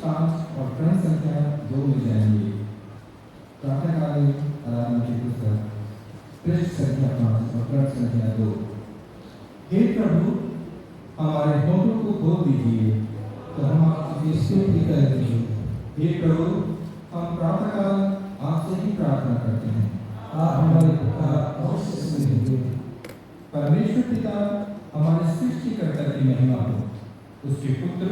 5 और क्रम संख्या 2 मिल जाएंगे। प्रातःकालीन आराधना की पुस्तक पृष्ठ संख्या 5 और क्रम संख्या 2। हे प्रभु, हमारे होठों को खोल दीजिए तो हम आपकी स्तुति करेंगे। हे प्रभु, हम प्रातःकाल आपसे ही प्रार्थना करते हैं, आप हमारी पुकार अवश्य सुनेंगे। परमेश्वर पिता हमारे सृष्टिकर्ता की महिमा हो, उसके पुत्र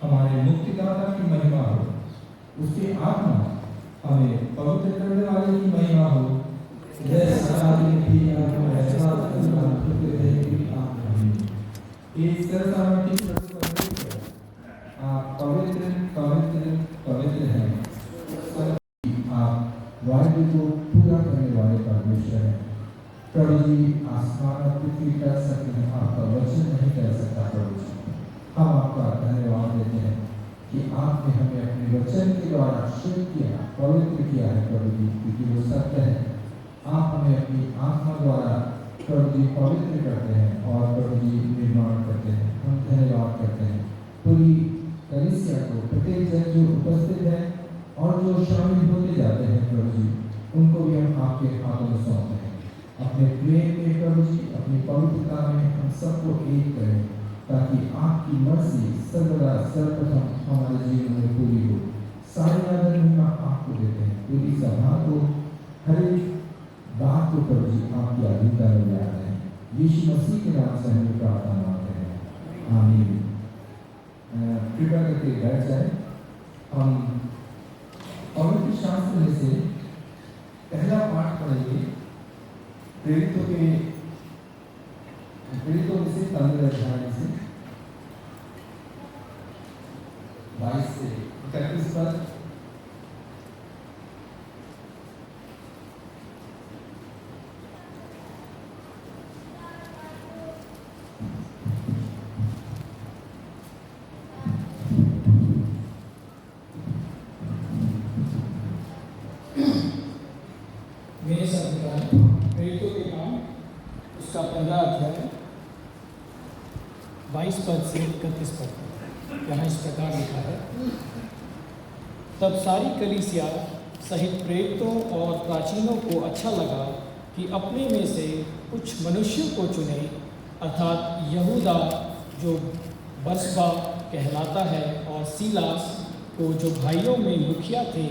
हमारे मुक्तिदाता की महिमा हो, उसकी आत्मा हमें पवित्र करने वाले की महिमा हो। जैसा कि एक सर्वसामर्थी प्रभु परमेश्वर, आप पवित्र पवित्र पवित्र हैं। आप वायु को पूरा करने वाले परमेश्वर हैं। प्रभु जी, आसमान और पृथ्वी कर सकते हैं, आपका वचन नहीं कर सकता। प्रभु जी, हम आपका धन्यवाद देते हैं कि आपने हमें अपने वचन के द्वारा शुद्ध किया, पवित्र किया है प्रभु जी, क्योंकि वो सत्य है। आप हमें अपनी आत्मा द्वारा प्रभु जी पवित्र करते हैं और प्रभु जी निर्माण करते हैं। हम धन्यवाद करते हैं पूरी कलीसिया को, प्रत्येक जन जो उपस्थित है और जो शामिल होते जाते हैं प्रभु जी, उनको भी हम आपके हाथों में सौंपते हैं। अपने प्रेम में प्रभु जी, अपनी पवित्रता में हम सबको एक करें, ताकि आपकी मर्जी सर्वदा सर्वप्रथम हमारे जीवन में पूरी हो। सारी आदर हम आपको देते हैं। पूरी सभा को, हर एक बात को प्रभु जी आपकी अधीनता में ले आते हैं। यीशु मसीह के नाम से हम प्रार्थना मांगते हैं, आमीन। कृपया करके बैठ जाए। हम पवित्र शास्त्र में से पहला पाठ पढ़ेंगे, प्रेरितों में से 15 अध्याय से 22 से 31 पद। मेरे साथ प्रेरितों के काम उसका 15 अध्याय 22 पद से 31 पद यहाँ इस प्रकार लिखा है। तब सारी कलीसिया सहित प्रेरितों और प्राचीनों को अच्छा लगा कि अपने में से कुछ मनुष्यों को चुने, अर्थात यहूदा जो बरसबा कहलाता है और सीलास को जो भाइयों में मुखिया थे,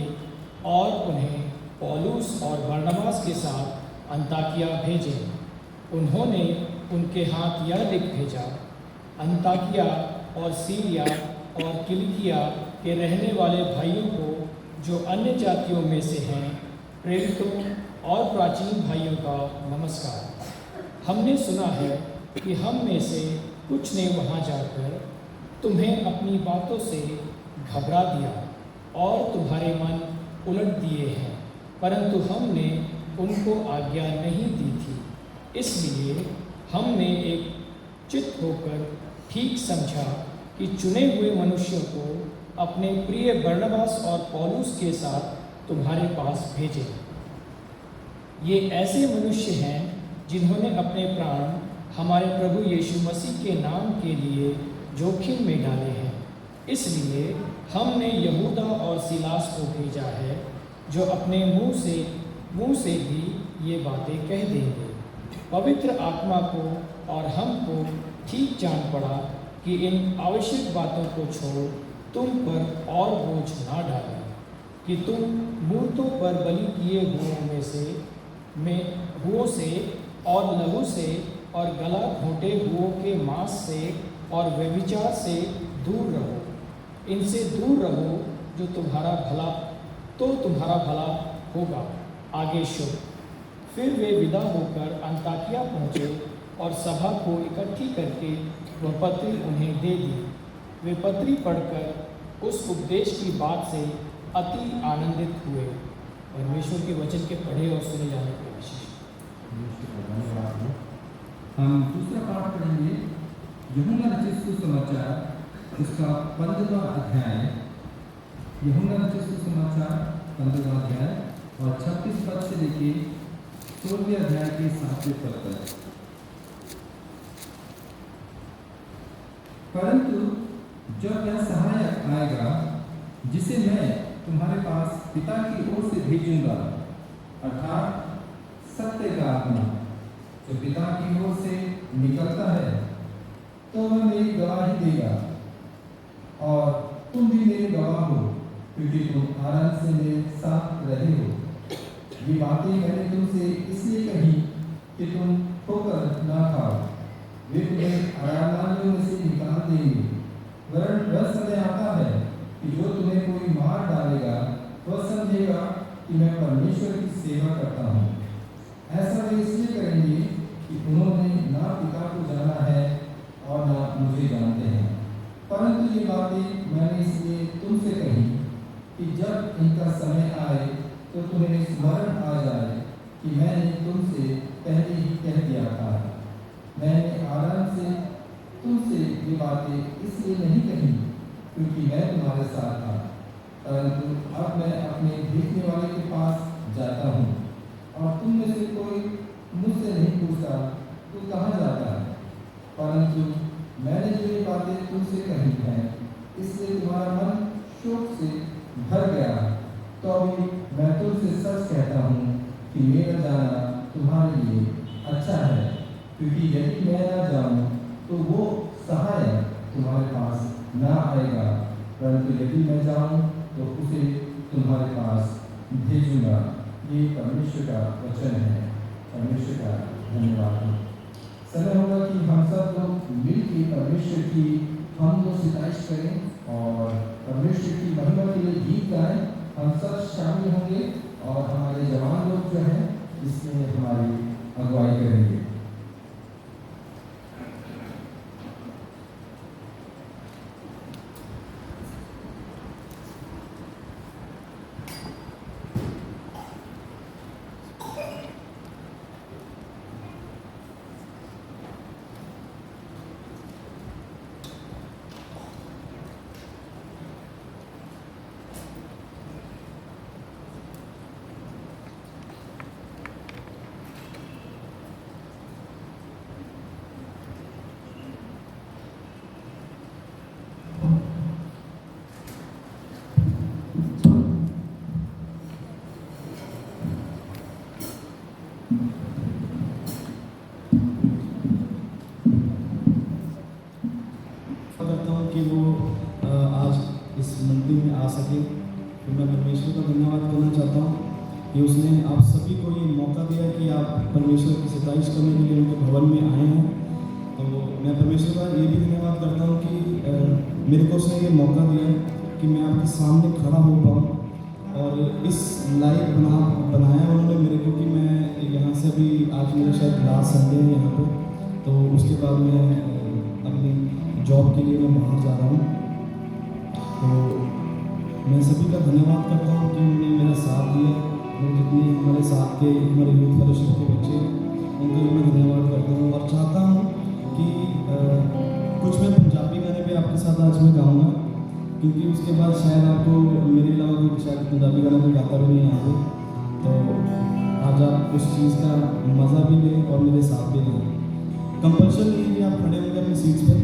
और उन्हें पौलुस और बरनबास के साथ अंताकिया भेजे। उन्होंने उनके हाथ यह लिख भेजा, अंताकिया और सीरिया और किलिकिया के रहने वाले भाइयों को जो अन्य जातियों में से हैं, प्रेरितों और प्राचीन भाइयों का नमस्कार। हमने सुना है कि हम में से कुछ ने वहाँ जाकर तुम्हें अपनी बातों से घबरा दिया और तुम्हारे मन उलट दिए हैं, परंतु हमने उनको आज्ञा नहीं दी थी। इसलिए हमने एक चित्त होकर ठीक समझा कि चुने हुए मनुष्यों को अपने प्रिय बरनबास और पौलुस के साथ तुम्हारे पास भेजें। ये ऐसे मनुष्य हैं जिन्होंने अपने प्राण हमारे प्रभु यीशु मसीह के नाम के लिए जोखिम में डाले हैं। इसलिए हमने यहूदा और सीलास को भेजा है, जो अपने मुंह से भी ये बातें कह देंगे। पवित्र आत्मा को और हमको ठीक जान पड़ा कि इन आवश्यक बातों को छोड़ तुम पर और बोझ ना डालें, कि तुम मूर्तों पर बलि किए हुओं से और लहू से और गला घोंटे हुओं के मांस से और व्यभिचार से दूर रहो। इनसे दूर रहो, जो तुम्हारा भला होगा। आगे शुभ। फिर वे विदा होकर अंताकिया पहुँचे और सभा को इकट्ठी करके वह पत्री उन्हें दे दी। वे पत्री पढ़कर उस उपदेश की बात से अति आनंदित हुए। परमेश्वर के वचन के पढ़े और सुने जाने की कोशिश। हम दूसरा पाठ पढ़ेंगे, यूहन्ना रचित सुसमाचार उसका 15वां अध्याय। यूहन्ना रचित सुसमाचार 15वां अध्याय और 36 पद से लेके 16वें अध्याय के 7वें पद तक। परंतु जब यह सहायक आएगा, जिसे मैं तुम्हारे पास पिता की ओर से भेजूंगा, अर्थात सत्य का आत्मा जो पिता की ओर से निकलता है, तो वह मेरी गवाही देगा। और तुम भी मेरे गवाह हो, क्योंकि तुम आरंभ से मेरे साथ रहे हो। ये बातें मैंने तुमसे इसलिए कही कि तुम ठोकर ना खाओ। वे तुम्हें आराधनालयों में से निकाल देंगे, वरन वह समय आता है कि जो तुम्हें कोई मार डालेगा वह समझेगा कि मैं परमेश्वर की सेवा करता हूँ। ऐसा वे इसलिए करेंगे कि उन्होंने ना पिता को जाना है और ना मुझे जानते हैं। परंतु ये बातें मैंने इसलिए तुमसे कही कि जब इनका समय आए तो तुम्हें स्मरण आ जाए कि मैंने तुमसे पहले ही कह दिया था। मैंने आराम से तुमसे ये बातें इसलिए नहीं कही क्योंकि मैं तुम्हारे साथ था, परंतु अब मैं अपने भेजने वाले के पास जाता हूँ। और तुम में से कोई मुझसे नहीं पूछता तू कहाँ जाता है, परंतु मैंने जो ये बातें तुमसे कही हैं इसलिए तुम्हारा मन शोक से भर गया। तो अभी मैं तुमसे सच कहता हूँ कि मेरा जाना तुम्हारे लिए अच्छा है, क्योंकि यदि मैं ना जाऊँ तो वो सहायक तुम्हारे पास ना आएगा, परंतु यदि मैं जाऊँ तो उसे तुम्हारे पास भेजूंगा। ये परमेश्वर का वचन है। परमेश्वर का धन्यवाद हो। समय होगा कि हम सब लोग मिलकर परमेश्वर की हम लोग सिताइश करें और परमेश्वर की महिमा के लिए गीत गाएं। हम सब शामिल होंगे और हमारे जवान लोग जो हैं इसमें हमारी अगुवाई करेंगे। कि वो आज इस मंदिर में आ सके। तो मैं परमेश्वर का धन्यवाद करना चाहता हूँ कि उसने आप सभी को ये मौका दिया कि आप परमेश्वर की सिताइश करने के लिए उनके भवन में आए हैं। तो मैं परमेश्वर का ये भी धन्यवाद करता हूँ कि मेरे को उसने ये मौका दिया कि मैं आपके सामने खड़ा हो पाऊँ और इस लाइव बनाया उन्होंने मेरे को कि मैं यहाँ से अभी आज मेरा शायद लास्ट संडे है यहाँ पर, तो उसके बाद मैं अपनी जॉब के लिए मैं बाहर जा रहा हूँ। तो मैं सभी का धन्यवाद करता हूँ कि उन्होंने मेरा साथ दिया। और जितने हमारे साथ के हमारे यूथ फेलोशिप के बच्चे उनको भी मैं धन्यवाद करता हूँ और चाहता हूँ कि कुछ मैं पंजाबी गाने भी आपके साथ आज मैं गाऊँगा, क्योंकि उसके बाद शायद आपको मेरे अलावा कोई शायद पंजाबी गाना कोई गाता भी नहीं यहाँ पे। तो आज आप उस चीज़ का मज़ा भी लें और मेरे साथ भी लें। कंपल्शन नहीं है कि आप खड़े होंगे अपनी सीट्स पर,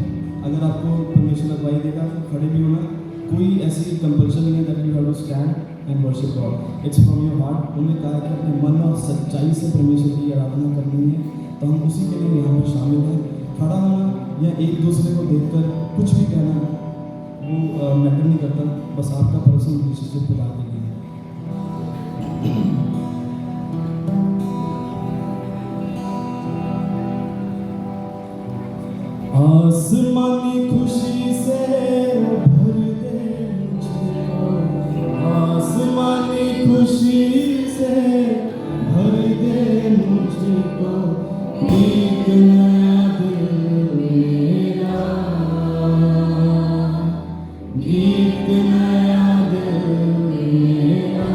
अगर आपको परमेश्वर अगवाई देगा तो खड़े भी होना। कोई ऐसी कंपल्शन नहीं है that you have to stand and worship God, it's from your heart. उन्होंने कहा कि अपने मन और सच्चाई से परमेश्वर की आराधना करनी है, तो हम उसी के लिए यहाँ पर शामिल हैं। खड़ा होना या एक दूसरे को देखकर कुछ भी कहना वो मैटर नहीं करता, बस आपका पर्सनल रिलेशनशिप खुदा के लिए। आसमानी खुशी से भर दे मुझको, आसमानी खुशी से भर दे मुझको, एक नया दिल मेरा, एक नया दिल मेरा।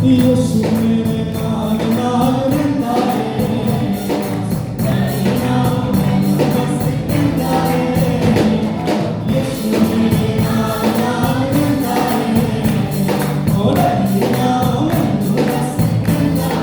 यीशु मेरे नाल नाल रहिंदा है मेरे नाल बस रहिंदा है यीशु मेरे नाल नाल रहिंदा है ओ रहिंदा मैनू बस रहिंदा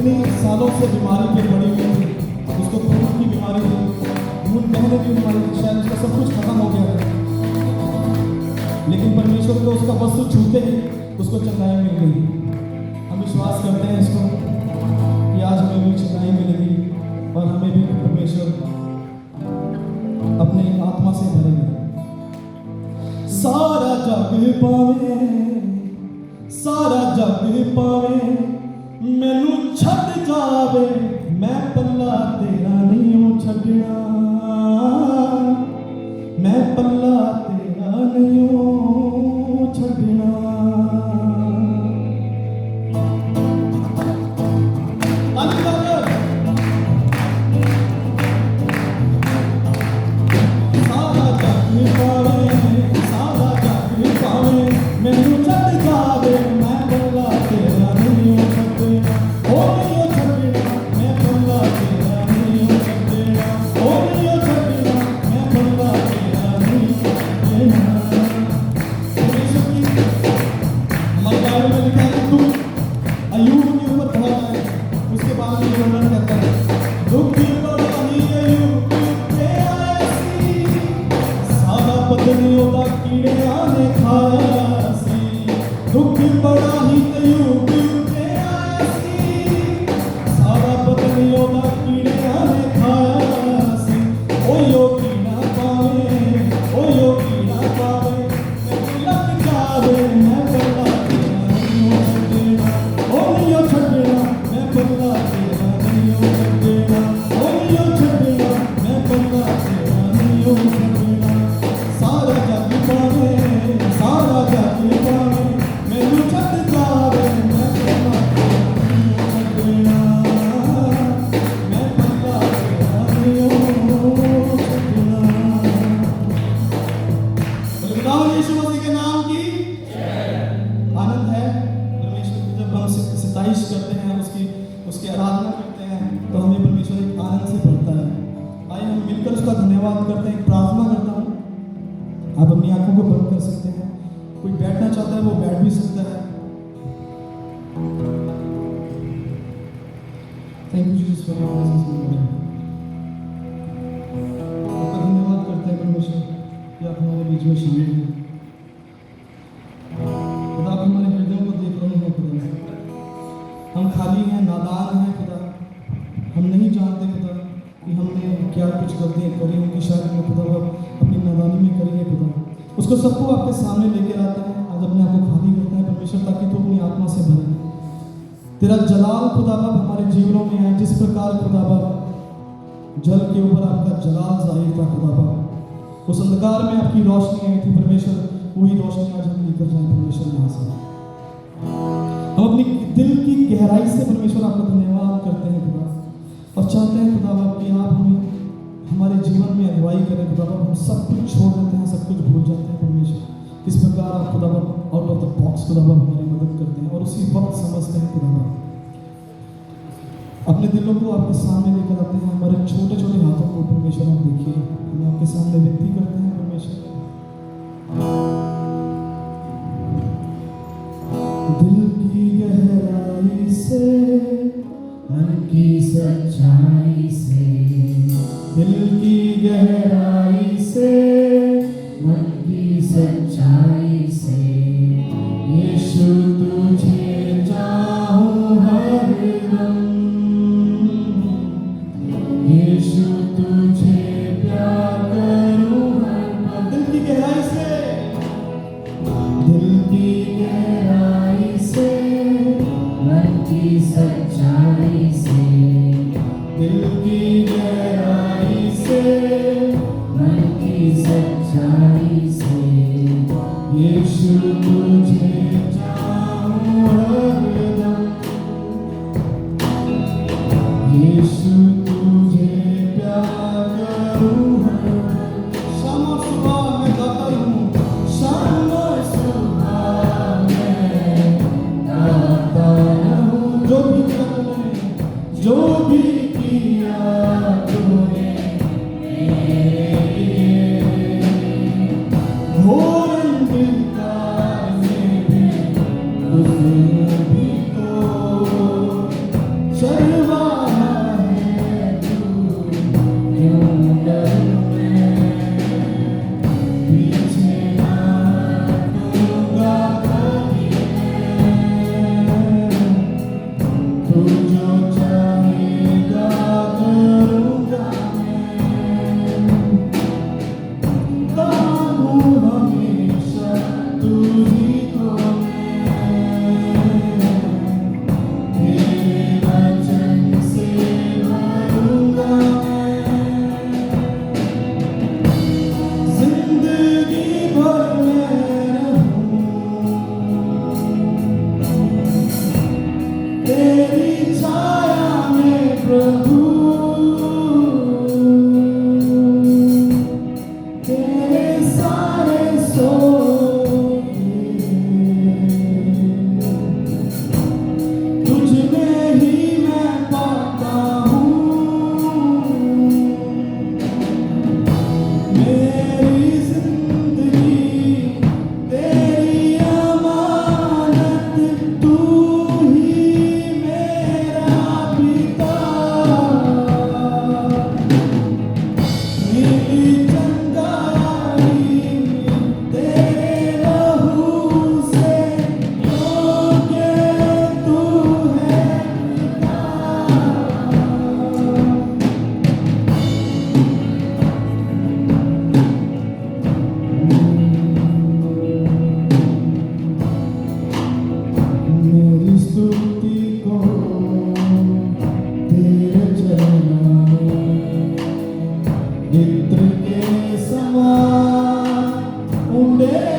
मैं सालों से बीमारी पे पड़ी हुई थी, उसको खून की बीमारी थी, खून बहने की बीमारी थी, शायद उसका सब कुछ खत्म हो गया है, लेकिन परमेश्वर को उसका वस्त्र छूते ही उसको चंगाई मिल गई। हम विश्वास करते हैं इसको कि आज हमें भी चंगाई मिलेगी और हमें भी परमेश्वर अपने आत्मा से भरेंगे। सारा जग पावे, सारा जग पावे, मैनू छड़ जावे, मैं पल्ला तेरा नहीं छड़ना, मैं पल्ला तेरा नहीं छड़ना। ओदा कीड़े आने खाया सी, दुख बड़ा ही कयूं के आया सी, सारा बदन ओदा कीड़े आने खाया सी। ओ यो कीड़ा पावे, ओ यो कीड़ा पावे, मैं लग जावे मैं बल्ला तेरा नहीं छड्डेना, ओ नियो छड्डेना मैं बल्ला तेरा नहीं छड्डेना, ओ नियो छड्डेना मैं बल्ला तेरा नहीं छड्डेना। सारा जग पावे, सारा जग पावे, मैनू छड्ड जावे मैं बल्ला तेरा नहीं छड्डेना, मैं बल्ला तेरा नहीं छड्डेना। खुदावंद यीशु मसीह के नाम की आनंद है परमेश्वर की जब हम सताइश करते हैं, उसकी आराधना करते हैं तो हमें परमेश्वर एक आनंद से भरता है। आइए हम मिलकर उसका धन्यवाद करते हैं। प्रार्थना करता हूँ, आप अपनी आंखों को बंद कर सकते हैं, कोई बैठना चाहता है वो बैठ भी सकता है। Thank you Jesus for your presence. आपका धन्यवाद करते हैं परमेश्वर कि आप हमारे बीच में शामिल हैं। खुदा आप हमारे हृदयों को देख रहे हैं खुदा, हम खाली हैं, नादान हैं खुदा, हम नहीं जानते खुदा कि हमने क्या कुछ गलतियाँ करी होंगी, शायद हमने खुदा अपनी नादानी में करी है खुदा। उसको सबको आपके सामने लेकर आते हैं, आज अपने आप को खाली करते हैं परमेश्वर, ताकि तू अपनी आत्मा से भरे। तेरा जलाल खुदा बाप हमारे जीवनों में है, जिस प्रकार खुदा बाप जल के ऊपर आपका जलाल जाहिर था खुदा बाप, उस अंधकार में आपकी रोशनी आई थी परमेश्वर, वही रोशनी आज हम लेकर जाए परमेश्वर यहाँ से। हम अपनी दिल की गहराई से परमेश्वर आपका धन्यवाद करते हैं खुदा, और चाहते हैं खुदा बाप कि आप हमें हमारे जीवन में अगुवाई करें खुदा बाप। हम सब कुछ छोड़ देते हैं, सब कुछ भूल जाते हैं परमेश्वर, किस प्रकार आप खुदा बाप आउट ऑफ द बॉक्स खुदा बाप हमारी मदद करते हैं, और उसी वक्त समझते हैं खुदा बाप। अपने दिलों को आपके सामने लेकर आते हैं, हमारे छोटे छोटे हाथों को परमेश्वर आप देखिए, हम आपके सामने विनती करते हैं परमेश्वर। दिल की गहराई से, मन की सच्चाई से, दिल की गहराई से, मन की सच्चाई से, यीशु तुझे चाहूं हरदम, यीशु तुझे प्यार करूं हरदम। दिल की गहराई से, दिल की गहराई से, मन की सच्चाई से, दिल की गहराई से, मन की सच्चाई से, यीशु तुझे चाहूं हरदम, यीशु तुझे प्यार करूं हरदम। शाम और सुबह मैं गाता रहूं, शाम और सुबह मैं गाता रहूं, जो भी तूने, जो भी किया तूने मेरे लिए, घोर अंधकार में भी तो शर्माया है तू, क्यों डरूं मैं, पीछे ना हटूंगा कभी मैं, तू जो चाहेगा करूंगा मैं, काम हूँ हमेशा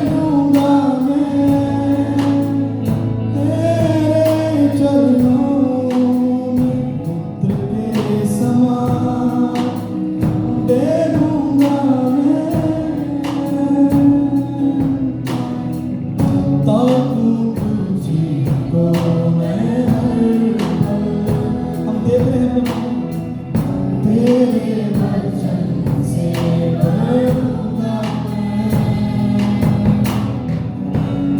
लूंगा मैं तेरे चरणों में, पुत्र के समान दे दूंगा मैं, ताकूं तुझको मैं हर पल। हम देख रहे हैं तेरे वचन से भरूंगा मैं,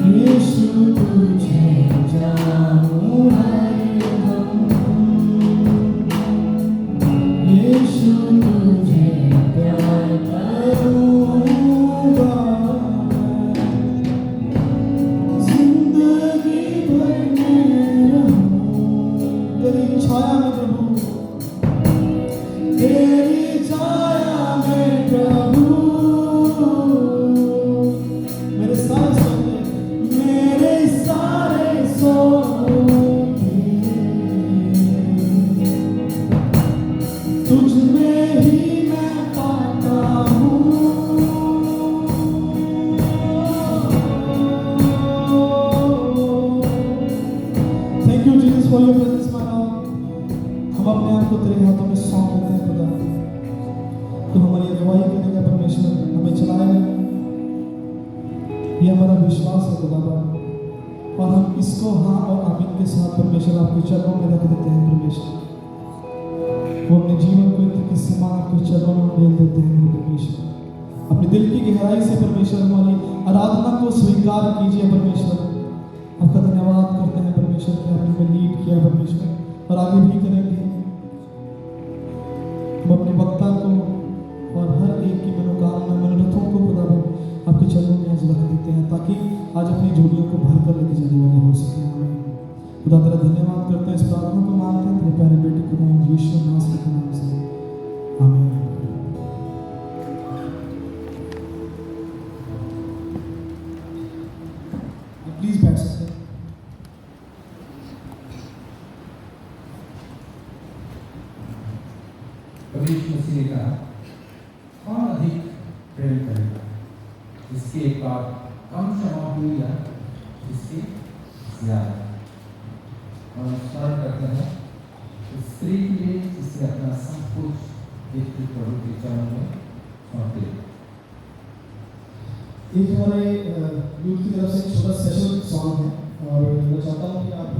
यीशु तुझे जानूं हरदम, यीशु तुझे प्यार करूंगा, जिंदगी भर मैं रहूं तेरी छाया में प्रभु, तेरी छाया में प्रभु। मेरे सारे सौदे तुझ में ही मैं पाता हूँ। Thank you Jesus for your presence my Lord. हम अपने आप को तेरे हाथों में सौंप देते हैं खुदा, तो हमारी अगुवाई करेगा परमेश्वर, हमें चलाएगा, ये हमारा विश्वास है खुदा बाप, और हम इसको हाँ और आमीन के साथ परमेश्वर आपके चरणों में रख देते हैं परमेश्वर। वो अपने जीवन को एक किसी माँ आपके चरणों में भेज देते हैं परमेश्वर। अपने दिल की गहराई से परमेश्वर हमारी आराधना को स्वीकार कीजिए परमेश्वर। आपका धन्यवाद करते हैं परमेश्वर कि आपने हमें लीड किया परमेश्वर, और आगे भी करेंगे। हम अपने वक्ता को और हर एक की मनोकामना मनोरथों को खुदा आपके चरणों में आज रख देते हैं, ताकि आज अपनी जोड़ियों को भर कर लेके जाने वाले हो सके। खुदा तेरा धन्यवाद करते हैं, इस प्रार्थना को मांगते हैं तेरे प्यारे बेटे खुदा यीशु नासरी के नाम से, आमीन। प्लीज बैठ सकते हैं। कबीर मसीह ने कहा, कौन अधिक प्रेम करेगा, जिसके एक बार कम क्षमा हुई या जिसके ज्यादा। और स्मरण करते हैं उस स्त्री के लिए जिसने अपना सब कुछ एक प्रभु के चरणों में सौंप दिया। एक हमारे यूथ की तरफ से एक छोटा स्पेशल सॉन्ग है, और मैं चाहता हूँ कि आप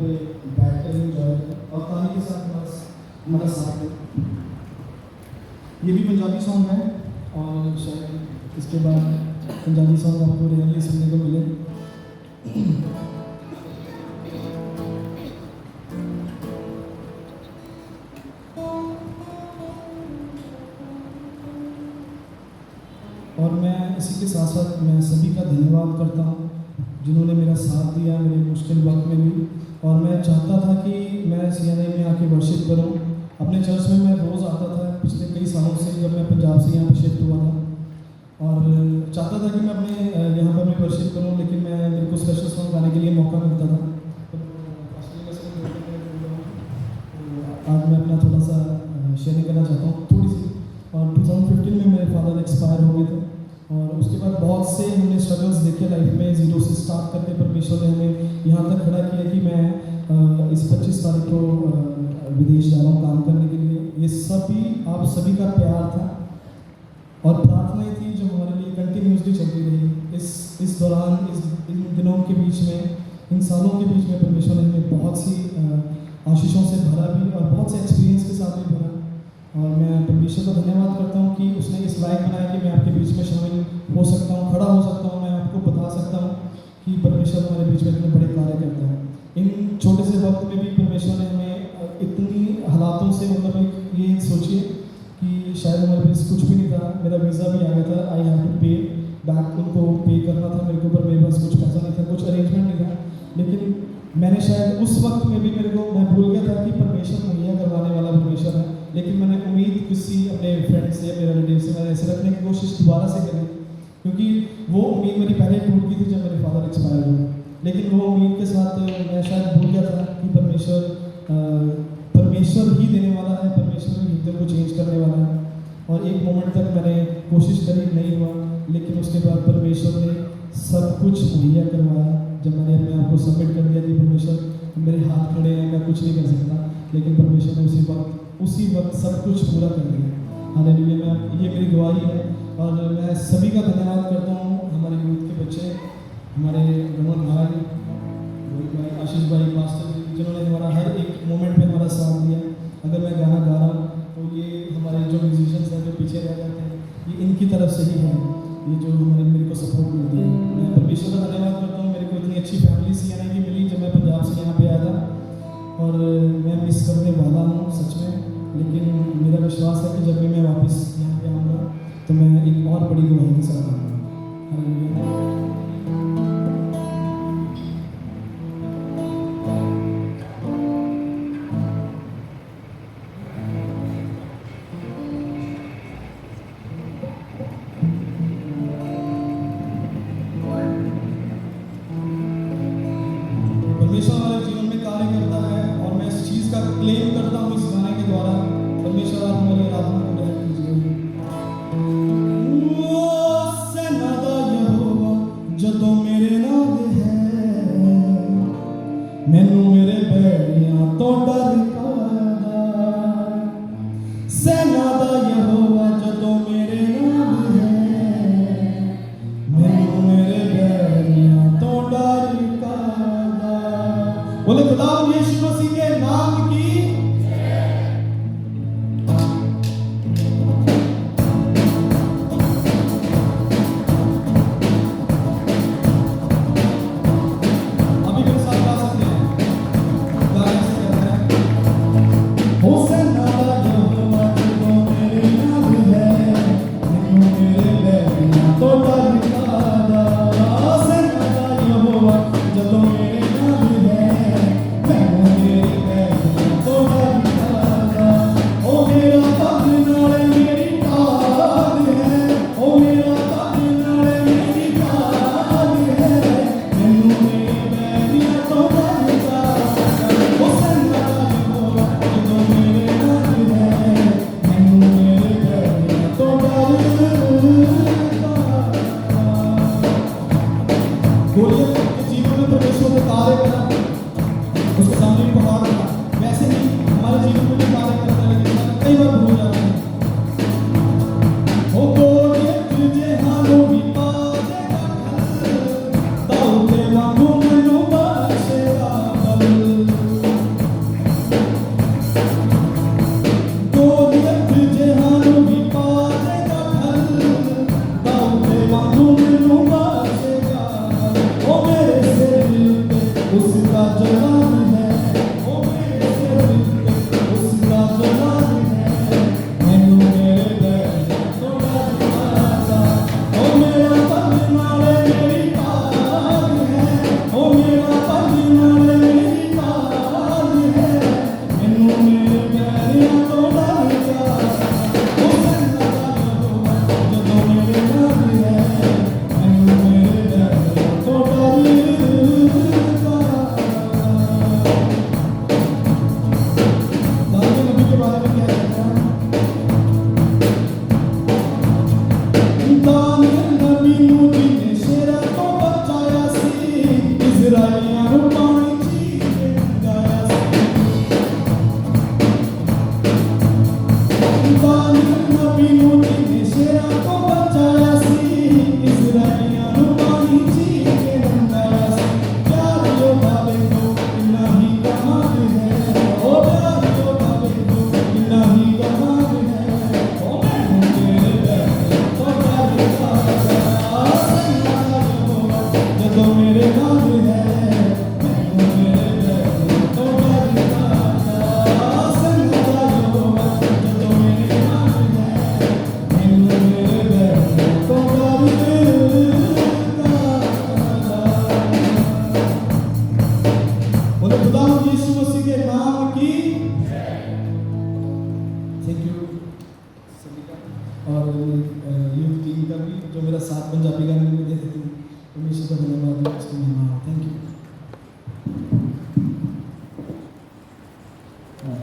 बैठ कर एंजॉय करें और ताली के साथ हमारा साथ दें। ये भी पंजाबी सॉन्ग है, और शायद इसके बाद पंजाबी सॉन्ग आपको रेयरली सुनने को मिले। और मैं इसी के साथ साथ मैं सभी का धन्यवाद करता हूँ जिन्होंने मेरा साथ दिया मेरे मुश्किल वक्त में भी। और मैं चाहता था कि मैं CNI में आके वर्शिप करूँ। अपने चर्च में मैं रोज़ आता था पिछले कई सालों से, जब मैं पंजाब से यहाँ पे शिफ्ट हुआ था, और चाहता था कि मैं अपने यहाँ पर मैं वर्शिप करूँ, लेकिन मेरे को स्पेशल सॉन्ग गाने के लिए मौका मिलता था। आज मैं अपना थोड़ा सा शेयरिंग करना चाहता हूँ थोड़ी सी। और 2015 में मेरे फादर एक्सपायर हो गए थे, और उसके बाद बहुत से हमने स्ट्रगल्स देखे लाइफ में। ज़ीरो से स्टार्ट करके परमेश्वर ने हमें यहाँ तक खड़ा किया कि मैं इस 25 तारीख को विदेश जा रहा हूँ काम करने के लिए। ये सभी आप सभी का प्यार था और प्रार्थनाएं थी जो हमारे लिए कंटिन्यूसली चलती रही। इस दौरान इन दिनों के बीच में, इन सालों के बीच में परमेश्वर ने हमें बहुत सी आशीषों से भरा भी, और बहुत से एक्सपीरियंस के साथ भी भरा। और मैं परमेश्वर का धन्यवाद करता हूँ कि उसने इस लायक बनाया कि मैं आपके बीच में शामिल हो सकता हूँ, खड़ा हो सकता हूँ, मैं आपको बता सकता हूँ कि परमेश्वर हमारे बीच में इतने बड़े कार्य करता है। इन छोटे से वक्त में भी परमेश्वर ने हमें इतनी हालातों से, मतलब एक ये सोचिए कि शायद हमारे पास कुछ भी नहीं था। मेरा वीज़ा भी आ गया था, आई हैव टू पे बैक, उनको पे करना था मेरे को, पर मेरे पास कुछ पैसा नहीं था, कुछ अरेंजमेंट नहीं था। लेकिन मैंने शायद उस वक्त में भी मैं भूल गया था कि परमेश्वर मुहैया करवाने वाला परमेश्वर है। लेकिन मैंने उम्मीद किसी अपने फ्रेंड से या मेरे रिलेटिव से मैंने ऐसे रखने की कोशिश दोबारा से करी, क्योंकि वो उम्मीद मेरी पहले टूट गई थी जब मेरे फादर एक्सपायर हुए। लेकिन वो उम्मीद के साथ मैं शायद भूल गया था कि परमेश्वर ही देने वाला है, परमेश्वर ही हृदय को चेंज करने वाला है। और एक मोमेंट तक मैंने कोशिश करी, नहीं हुआ, लेकिन उसके बाद परमेश्वर ने सब कुछ मुहैया करवाया। जब मैंने अपने आप को सबमिट कर दिया कि परमेश्वर मेरे हाथ खड़े हैं, मैं कुछ नहीं कर सकता, लेकिन परमेश्वर ने उसी वक्त सब कुछ पूरा कर दिया। हालेलुया। ये मेरी गवाही है और मैं सभी का धन्यवाद करता हूँ। हमारे यूथ के बच्चे, हमारे रमन भाई, रोहित भाई, आशीष भाई, मास्टर जी, जिन्होंने हमारा हर एक मोमेंट में हमारा साथ दिया। अगर मैं गाना गा रहा हूँ तो ये हमारे जो म्यूजिशियंस हैं जो पीछे रह जाते हैं, ये इनकी तरफ से ही है, ये जो मेरे को सपोर्ट मिलती है। मैं परमेश्वर का धन्यवाद करता हूँ। मेरे को इतनी अच्छी फैमिली सीएनआई की मिली जब मैं पंजाब से यहाँ पे आया था, और मैं मिस करने वाला हूँ सच में, लेकिन मेरा विश्वास है कि जब भी मैं वापस यहाँ पे आऊँगा तो मैं एक और बड़ी गवाही के साथ आऊँगा। हालेलुया। परमेश्वर हमारे जीवन में कार्य करता है और मैं इस चीज़ का क्लेम करता हूँ इस गाने के द्वारा। परमेश्वर आप हमारी आराधना को ग्रहण कीजिए। सेना दा यहोवा जदों मेरे नाल है, मैनू मेरे बैरियां तो डर कादा। सेना दा यहोवा जदों मेरे नाल है, मैनू मेरे बैरियां तो डर कादा। बोले खुदा यीशु मसीह के नाम की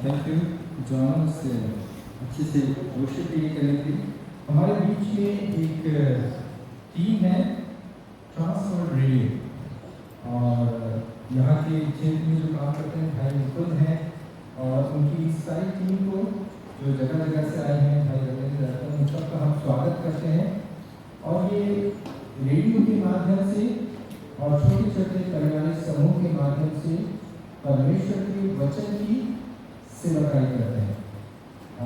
थैंक यू जॉन से अच्छे से वर्शिप के लिए करेंगे। हमारे बीच में एक टीम है ट्रांस यहाँ के क्षेत्र में जो काम करते हैं भाई मुकुंद हैं और उनकी सारी टीम को जो जगह जगह से आए हैं भाई रविंद्र रतन, उन सबका हम स्वागत करते हैं। और ये रेडियो के माध्यम से और छोटे छोटे पारिवारिक समूह के माध्यम से परमेश्वर के वचन की सेवाकाई करते हैं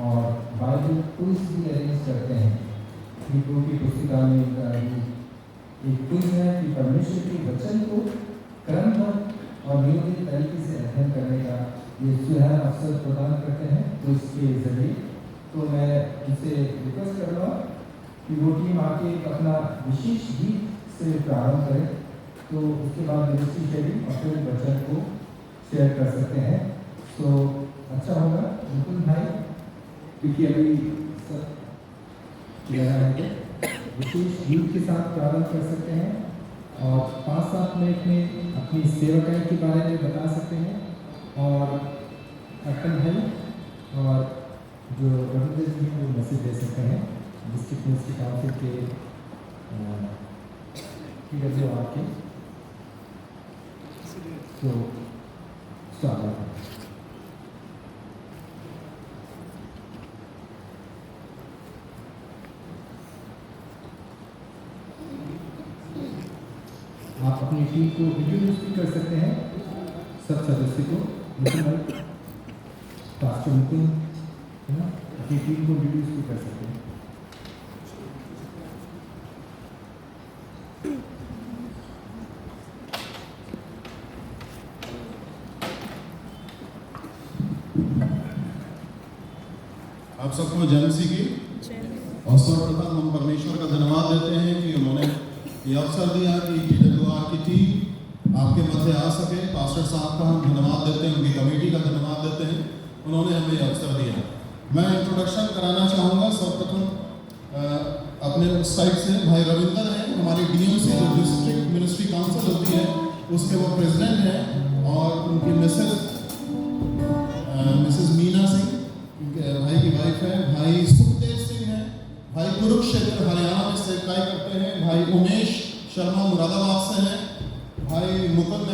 और बाइबल क्विज भी अरेंज करते हैं। हिब्रू की पुस्तिका में एक क्विज है कि परमेश्वर के वचन को क्रमबद्ध और नियमित तरीके से अध्ययन करने का ये सुनहरा अवसर प्रदान करते हैं तो इसके जरिए। तो मैं इनसे रिक्वेस्ट करूँगा कि वो टीम आके अपना विशेष गीत से प्रारंभ करें, तो उसके बाद मिनिस्ट्री शेयरिंग और फिर वचन को शेयर कर सकते हैं। तो अच्छा होगा मुकुंद भाई, क्योंकि अभी सब विशेष गीत के साथ प्रारंभ कर सकते हैं और 5-7 मिनट में अपनी सेवाकाई के बारे में बता सकते हैं। और कैप्टन भाई और जो रविंद्र जी हैं वो मैसेज दे सकते हैं डिस्ट्रिक्ट मिनिस्ट्री काउंसिल के PWR के। तो स्वागत है। आप अपनी टीम को इंट्रोड्यूस भी कर सकते हैं, सब सदस्य को। पास्टर मुकुंद है ना, अपनी टीम को इंट्रोड्यूस भी कर सकते हैं। आप सबको जयमसीह की। और सर्वप्रथम हम परमेश्वर का धन्यवाद देते हैं कि उन्होंने ये अवसर दिया कि PWR की टीम आपके मध्य आ सके। पास्टर साहब का हम धन्यवाद देते हैं, उनकी कमेटी का धन्यवाद देते हैं, उन्होंने हमें अवसर दिया। मैं इंट्रोडक्शन कराना चाहूँगा। सर्वप्रथम अपने उस साइड से भाई रविंदर हैं, हमारी DMC जो डिस्ट्रिक्ट मिनिस्ट्री काउंसिल होती है उसके वो प्रेसिडेंट हैं, और उनकी मिसेस मीना सिंह भाई की वाइफ है। भाई सुखदेव सिंह हैं, भाई कुरुक्षेत्र हरियाणा में सेवकाई करते हैं। भाई उमेश शर्मा मुरादाबाद से हैं। भाई मुकुंद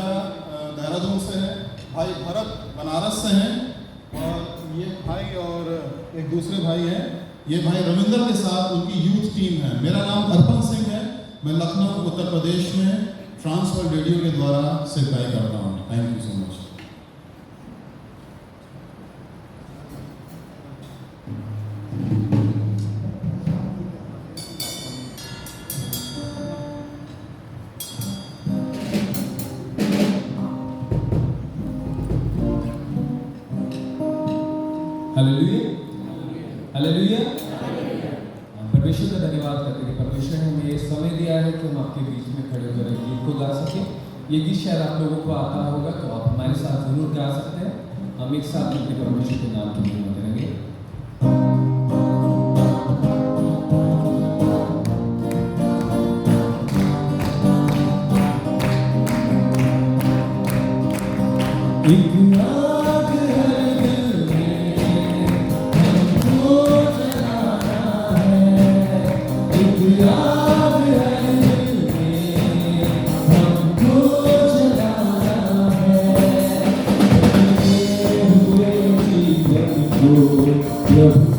देहरादून से हैं। भाई भरत बनारस से हैं। और ये भाई और एक दूसरे भाई हैं, ये भाई रविंदर के साथ उनकी यूथ टीम है। मेरा नाम अर्पण सिंह है, मैं लखनऊ उत्तर प्रदेश में ट्रांसवर्ल्ड रेडियो के द्वारा सेवकाई करता हूँ। Thank you so much. Hallelujah, hallelujah. परमेश्वर का धन्यवाद करते हैं। परमेश्वर ने हमें ये समय दिया है कि हम आपके बीच में खड़े होकर गीत को गा सकें। ये गीत शायद आप लोगों को आता होगा, तो आप हमारे साथ जरूर गा सकते हैं। हम एक साथ अपने परमेश्वर के नाम की महिमा करेंगे। Yeah.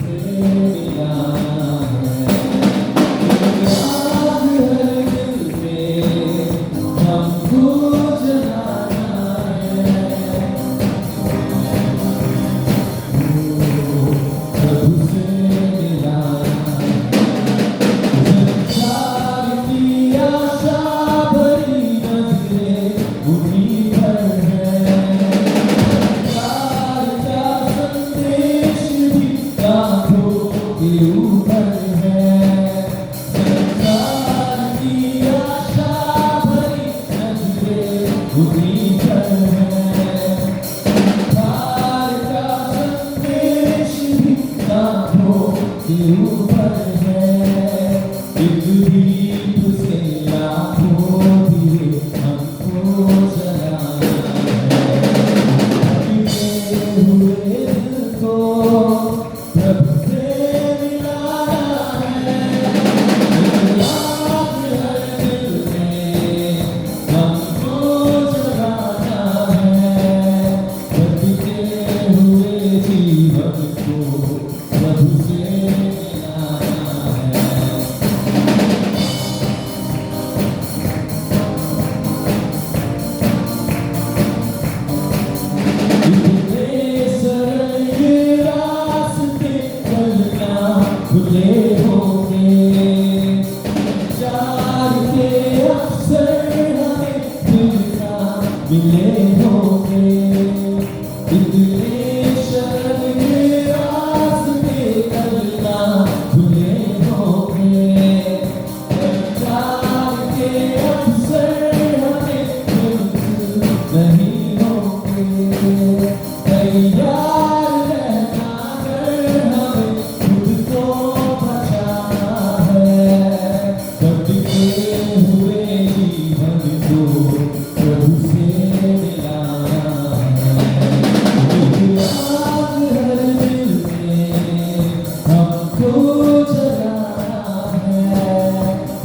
मिले होंगे इतने शरण के रास्ते चलना भूले होंगे प्यार के अवसर हमें नहीं होंगे तैयार रहना अगर हमें खुद को बचाना है बदले हुए जीवन को प्रभु से मिलाना है आग हर दिल में हमको जगाना है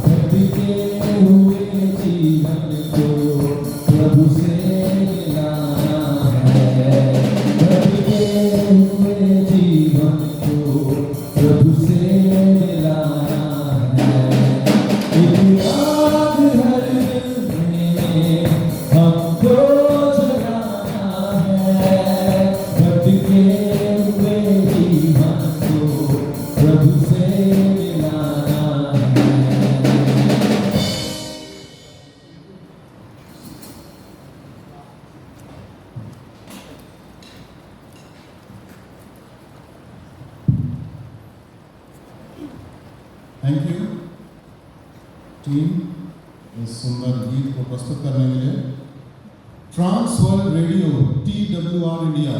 बदले हुए जीवन को प्रभु से मिलाना है बदले हुए जीवन को प्रभु से मिलाना है आग हर दिल में हमको जगाना है बदले हुए जीवन को प्रभु से मिलाना है थैंक यू टीम इस सुंदर गीत को प्रस्तुत करने के लिए। Trans world radio TWR India,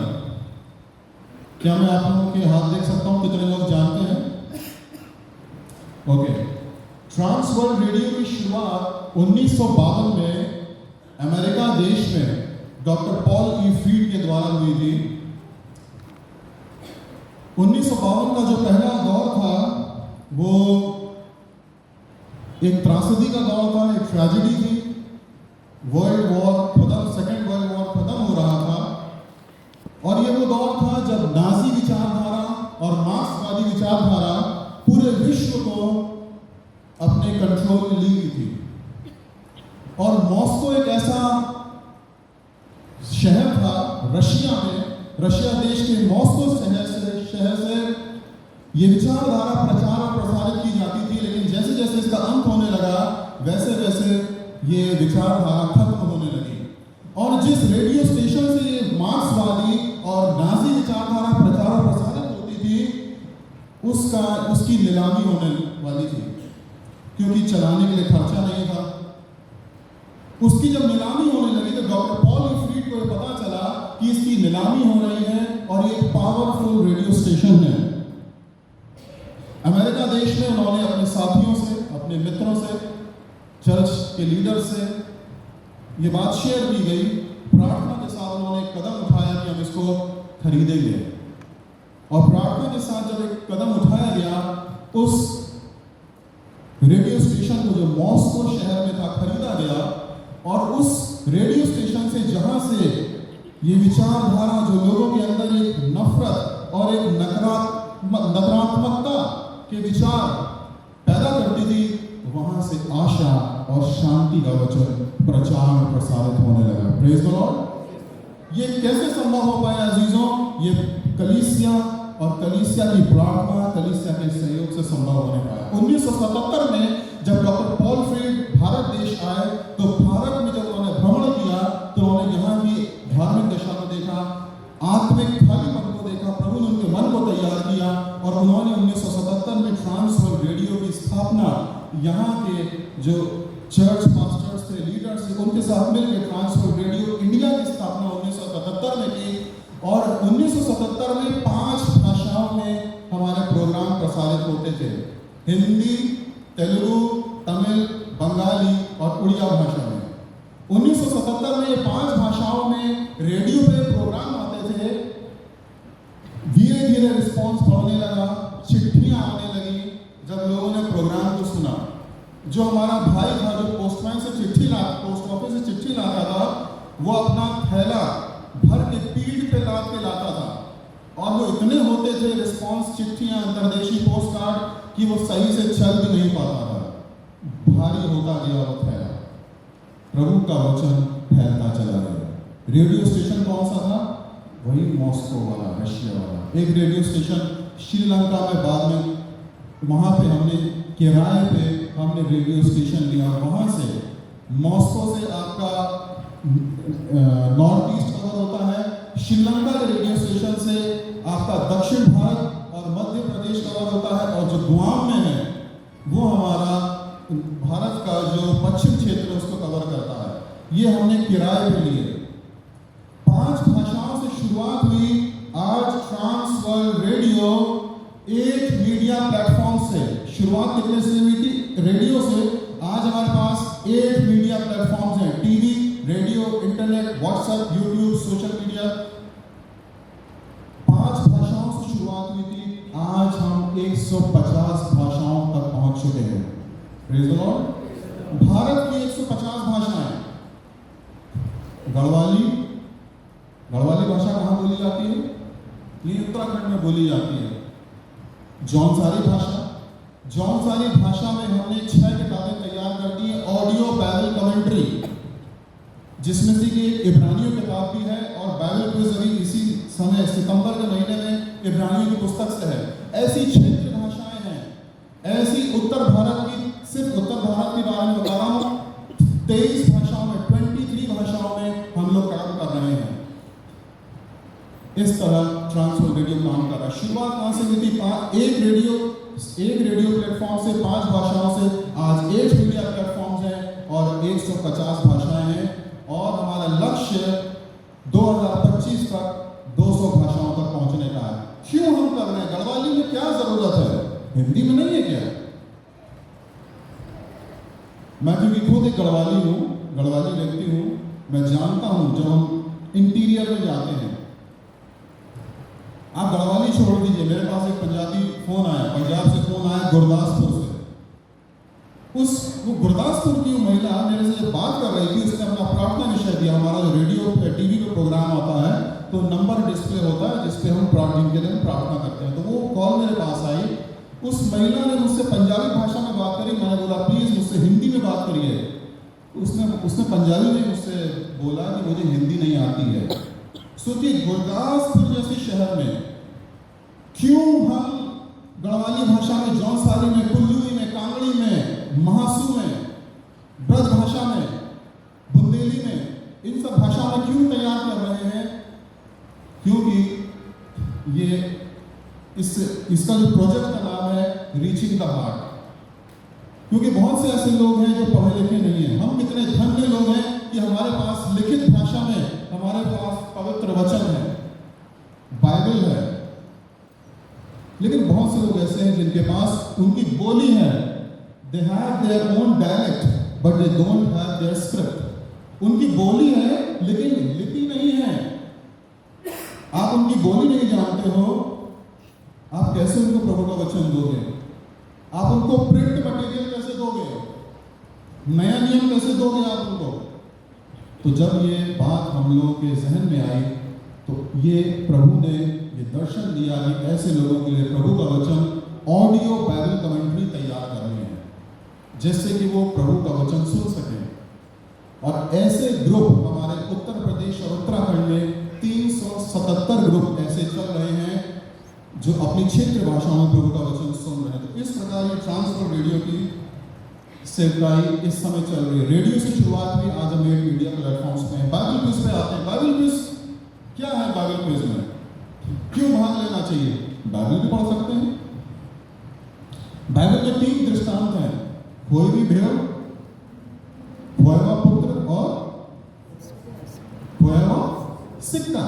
क्या मैं आप लोगों के हाथ देख सकता हूं कितने लोग जानते हैं? ओके, ट्रांस वर्ल्ड रेडियो की शुरुआत 1952 में अमेरिका देश में डॉक्टर पॉल ई फ्रीड के द्वारा हुई थी। 1952 का जो पहला दौर था वो एक त्रासदी का दौर था, एक ट्रेजेडी थी। वर्ल्ड वॉर खत्म, सेकेंड वर्ल्ड वॉर खत्म हो रहा था और ये वो दौर था जब नाजी विचारधारा और मार्क्सवादी विचारधारा पूरे विश्व को अपने कंट्रोल में ली हुई थी। और मॉस्को एक ऐसा शहर था रशिया में, रशिया देश के मॉस्को शहर से ये विचारधारा प्रचार और प्रसारित की जाती थी, लेकिन जैसे जैसे इसका अंत होने लगा वैसे वैसे ये विचारधारा खत्म होने लगी। और जिस रेडियो स्टेशन से ये मार्क्सवादी और नाजी विचारधारा प्रचार और प्रसारित होती थी उसकी नीलामी होने वाली थी, क्योंकि चलाने के लिए खर्चा नहीं था। उसकी जब नीलामी होने लगी तो डॉक्टर पॉल ई फ्रीड को पता चला कि इसकी नीलामी हो रही है और ये एक पावरफुल रेडियो स्टेशन है। अमेरिका देश में उन्होंने अपने साथियों से, अपने मित्रों से, चर्च के लीडर से ये बात शेयर की गई। प्रार्थना के साथ उन्होंने एक कदम उठाया कि हम इसको खरीदेंगे। और प्रार्थना के साथ जब एक कदम उठाया गया, उस रेडियो स्टेशन को जो मॉस्को शहर में था खरीदा गया। और उस रेडियो स्टेशन से जहां से ये विचारधारा जो लोगों के अंदर एक नफरत और एक नकारात्मकता के विचार पैदा करती थी, वहां से आशा और शांति का वचन प्रचार और प्रसारित होने लगा। Praise the Lord. ये कैसे संभव हो पाया अजीजों? ये कलीसिया और कलीसिया की प्रार्थना, कलीसिया के सहयोग से संभव होने पाया। 1977 में जब डॉक्टर पॉल फ्रीड भारत देश आए तो भारत में जब उन्होंने भ्रमण किया तो उन्होंने यहाँ की धार्मिक दशा को देखा, आत्मिक खालीपन को देखा, प्रभु ने उनके मन को तैयार किया और उन्होंने 1977 में ट्रांस वर्ल्ड रेडियो की स्थापना यहाँ के जो चर्च पास्टर्स थे, लीडर्स थे, उनके साथ मिलकर ट्रांस वर्ल्ड रेडियो इंडिया की स्थापना 1977 में की। और 1977 में 5 भाषाओं में हमारे प्रोग्राम प्रसारित होते थे, हिंदी, तेलुगु, तमिल, बंगाली और उड़िया भाषा में। 1977 में ये 5 भाषाओं में रेडियो पे प्रोग्राम आते थे। धीरे धीरे रिस्पॉन्स बढ़ने लगा, चिट्ठियां आने लगी। जब लोगों ने प्रोग्राम को सुना, जो हमारा भाई था जो पोस्टमैन से पोस्ट ऑफिस से चिट्ठी लाता था, वो अपना थैला भर के पीठ पे लाद के लाता था। और वो इतने होते थे रिस्पॉन्स, चिट्ठियां, अंतर्देशीय पोस्ट कार्ड कि वो सही से चल भी नहीं पाता था। भारी होता गया वो थैला। प्रभु का वचन फैलता चला गया। रेडियो स्टेशन कौन सा था? वही मॉस्को वाला, रशिया वाला। एक रेडियो स्टेशन श्रीलंका में बाद में वहाँ पे हमने किराए पे हमने रेडियो स्टेशन लिया और वहाँ से मॉस्को से आपका नॉर्थ ईस्ट कवर होता है, श्रीलंका के रेडियो स्टेशन से आपका दक्षिण भारत और मध्य प्रदेश कवर होता है, और जो गुआम में है वो हमारा भारत का जो पश्चिम क्षेत्र है उसको कवर करता है। ये हमने किराए पे लिए। 5 भाषाओं से शुरुआत हुई। आज trans world radio 8 media platform से शुरुआत कितने से हुई थी? रेडियो से। आज हमारे पास 8 मीडिया प्लेटफॉर्म्स हैं, TV, radio, internet, WhatsApp, YouTube, social media. 5 भाषाओं से शुरुआत हुई थी, आज हम 150 भाषाओं तक पहुंच चुके हैं। Praise the Lord. भारत की 150 भाषाएं। गढ़वाली भाषा कहाँ बोली जाती है? ये उत्तराखंड में बोली जाती है। जौनसारी भाषा में हमने 6 किताबें तैयार कर दी है, ऑडियो बाइबल कमेंट्री, जिसमें से कि एक इब्रानियों किताब भी है, और बाइबल क्विज अभी इसी समय सितंबर के महीने में इब्रानियों की पुस्तक से है। ऐसी 6 भाषाएं हैं। ऐसी उत्तर भारत की, सिर्फ उत्तर भारत के बारे में बता रहा हूँ, 23 भाषाओं में, 23 भाषाओं में हम लोग काम कर रहे हैं। इस तरह ट्रांस वर्ल्ड रेडियो काम कर रहा है। शुरुआत कहाँ से हुई थी? एक रेडियो प्लेटफॉर्म से 5 भाषाओं से आज 8 मीडिया प्लेटफॉर्म्स हैं और 150 भाषाएं हैं, और हमारा लक्ष्य 2025 तक 200 भाषाओं तक पहुंचने का है। क्यों हम कर रहे हैं? गढ़वाली में क्या जरूरत है? हिंदी में नहीं है क्या? मैं क्योंकि खुद एक गढ़वाली व्यक्ति हूं, मैं जानता हूं जब हम इंटीरियर में जाते हैं, आप गढ़वाली छोड़ दीजिए, मेरे पास एक पंजाबी फोन आया, पंजाब से फोन आया, गुरदासपुर से। वो गुरदासपुर की महिला मेरे से जब बात कर रही थी, उसने अपना प्रार्थना विषय दिया। हमारा जो रेडियो टीवी पे प्रोग्राम आता है तो नंबर डिस्प्ले होता है जिसपे हम जिनके लिए हम प्रार्थना करते हैं। तो वो कॉल मेरे पास आई, उस महिला ने मुझसे पंजाबी भाषा में बात करी। मैंने बोला प्लीज मुझसे हिंदी में बात करिए। उसने पंजाबी में मुझसे बोला कि मुझे हिंदी नहीं आती है। सोचिए, गुरदासपुर जैसे शहर में क्यों हम गढ़वाली भाषा में, जौनसारी में, कुल्लूवी में, कांगड़ी में, महासू में, ब्रज भाषा में, बुंदेली में, इन सब भाषाओं में क्यों तैयार कर रहे हैं? क्योंकि ये इसका जो प्रोजेक्ट का नाम है रीचिंग द हार्ट। क्योंकि बहुत से ऐसे लोग हैं जो पढ़े लिखे नहीं हैं। हम कितने धन्य लोग हैं कि हमारे पास लिखित भाषा में हमारे पास पवित्र वचन है, बाइबल है। लेकिन बहुत से लोग ऐसे हैं जिनके पास उनकी बोली है, they have their own dialect but they don't have their script. उनकी बोली है लेकिन लिपि नहीं है। आप उनकी बोली नहीं जानते हो, आप कैसे उनको प्रभु का वचन दोगे? आप उनको प्रिंट मटेरियल कैसे दोगे? नया नियम कैसे दोगे आप उनको? तो जब ये बात हम लोगों के जहन में आई तो ये प्रभु ने ये दर्शन दिया कि ऐसे लोगों के लिए प्रभु का वचन ऑडियो बाइबल कमेंट्री तैयार करनी है, जिससे कि वो प्रभु का वचन सुन सकें। और ऐसे ग्रुप हमारे उत्तर प्रदेश और उत्तराखंड में 377 ग्रुप ऐसे चल रहे हैं जो अपनी क्षेत्र भाषाओं में प्रभु का वचन सुन रहे हैं। तो इस प्रकार ये ट्रांस वर्ल्ड रेडियो की सेवकाई इस समय चल रही है। रेडियो से शुरुआत हुई, आज हम 8 मीडिया प्लेटफॉर्म्स में। बाइबल क्विज पे आते हैं। बाइबल क्विज क्या है? बाइबल क्विज में क्यों भाग लेना चाहिए? बाइबल भी पढ़ सकते हैं। बाइबल में 3 दृष्टांत हैं, कोई भी भेड़, खोया पुत्र और खोया सिक्का।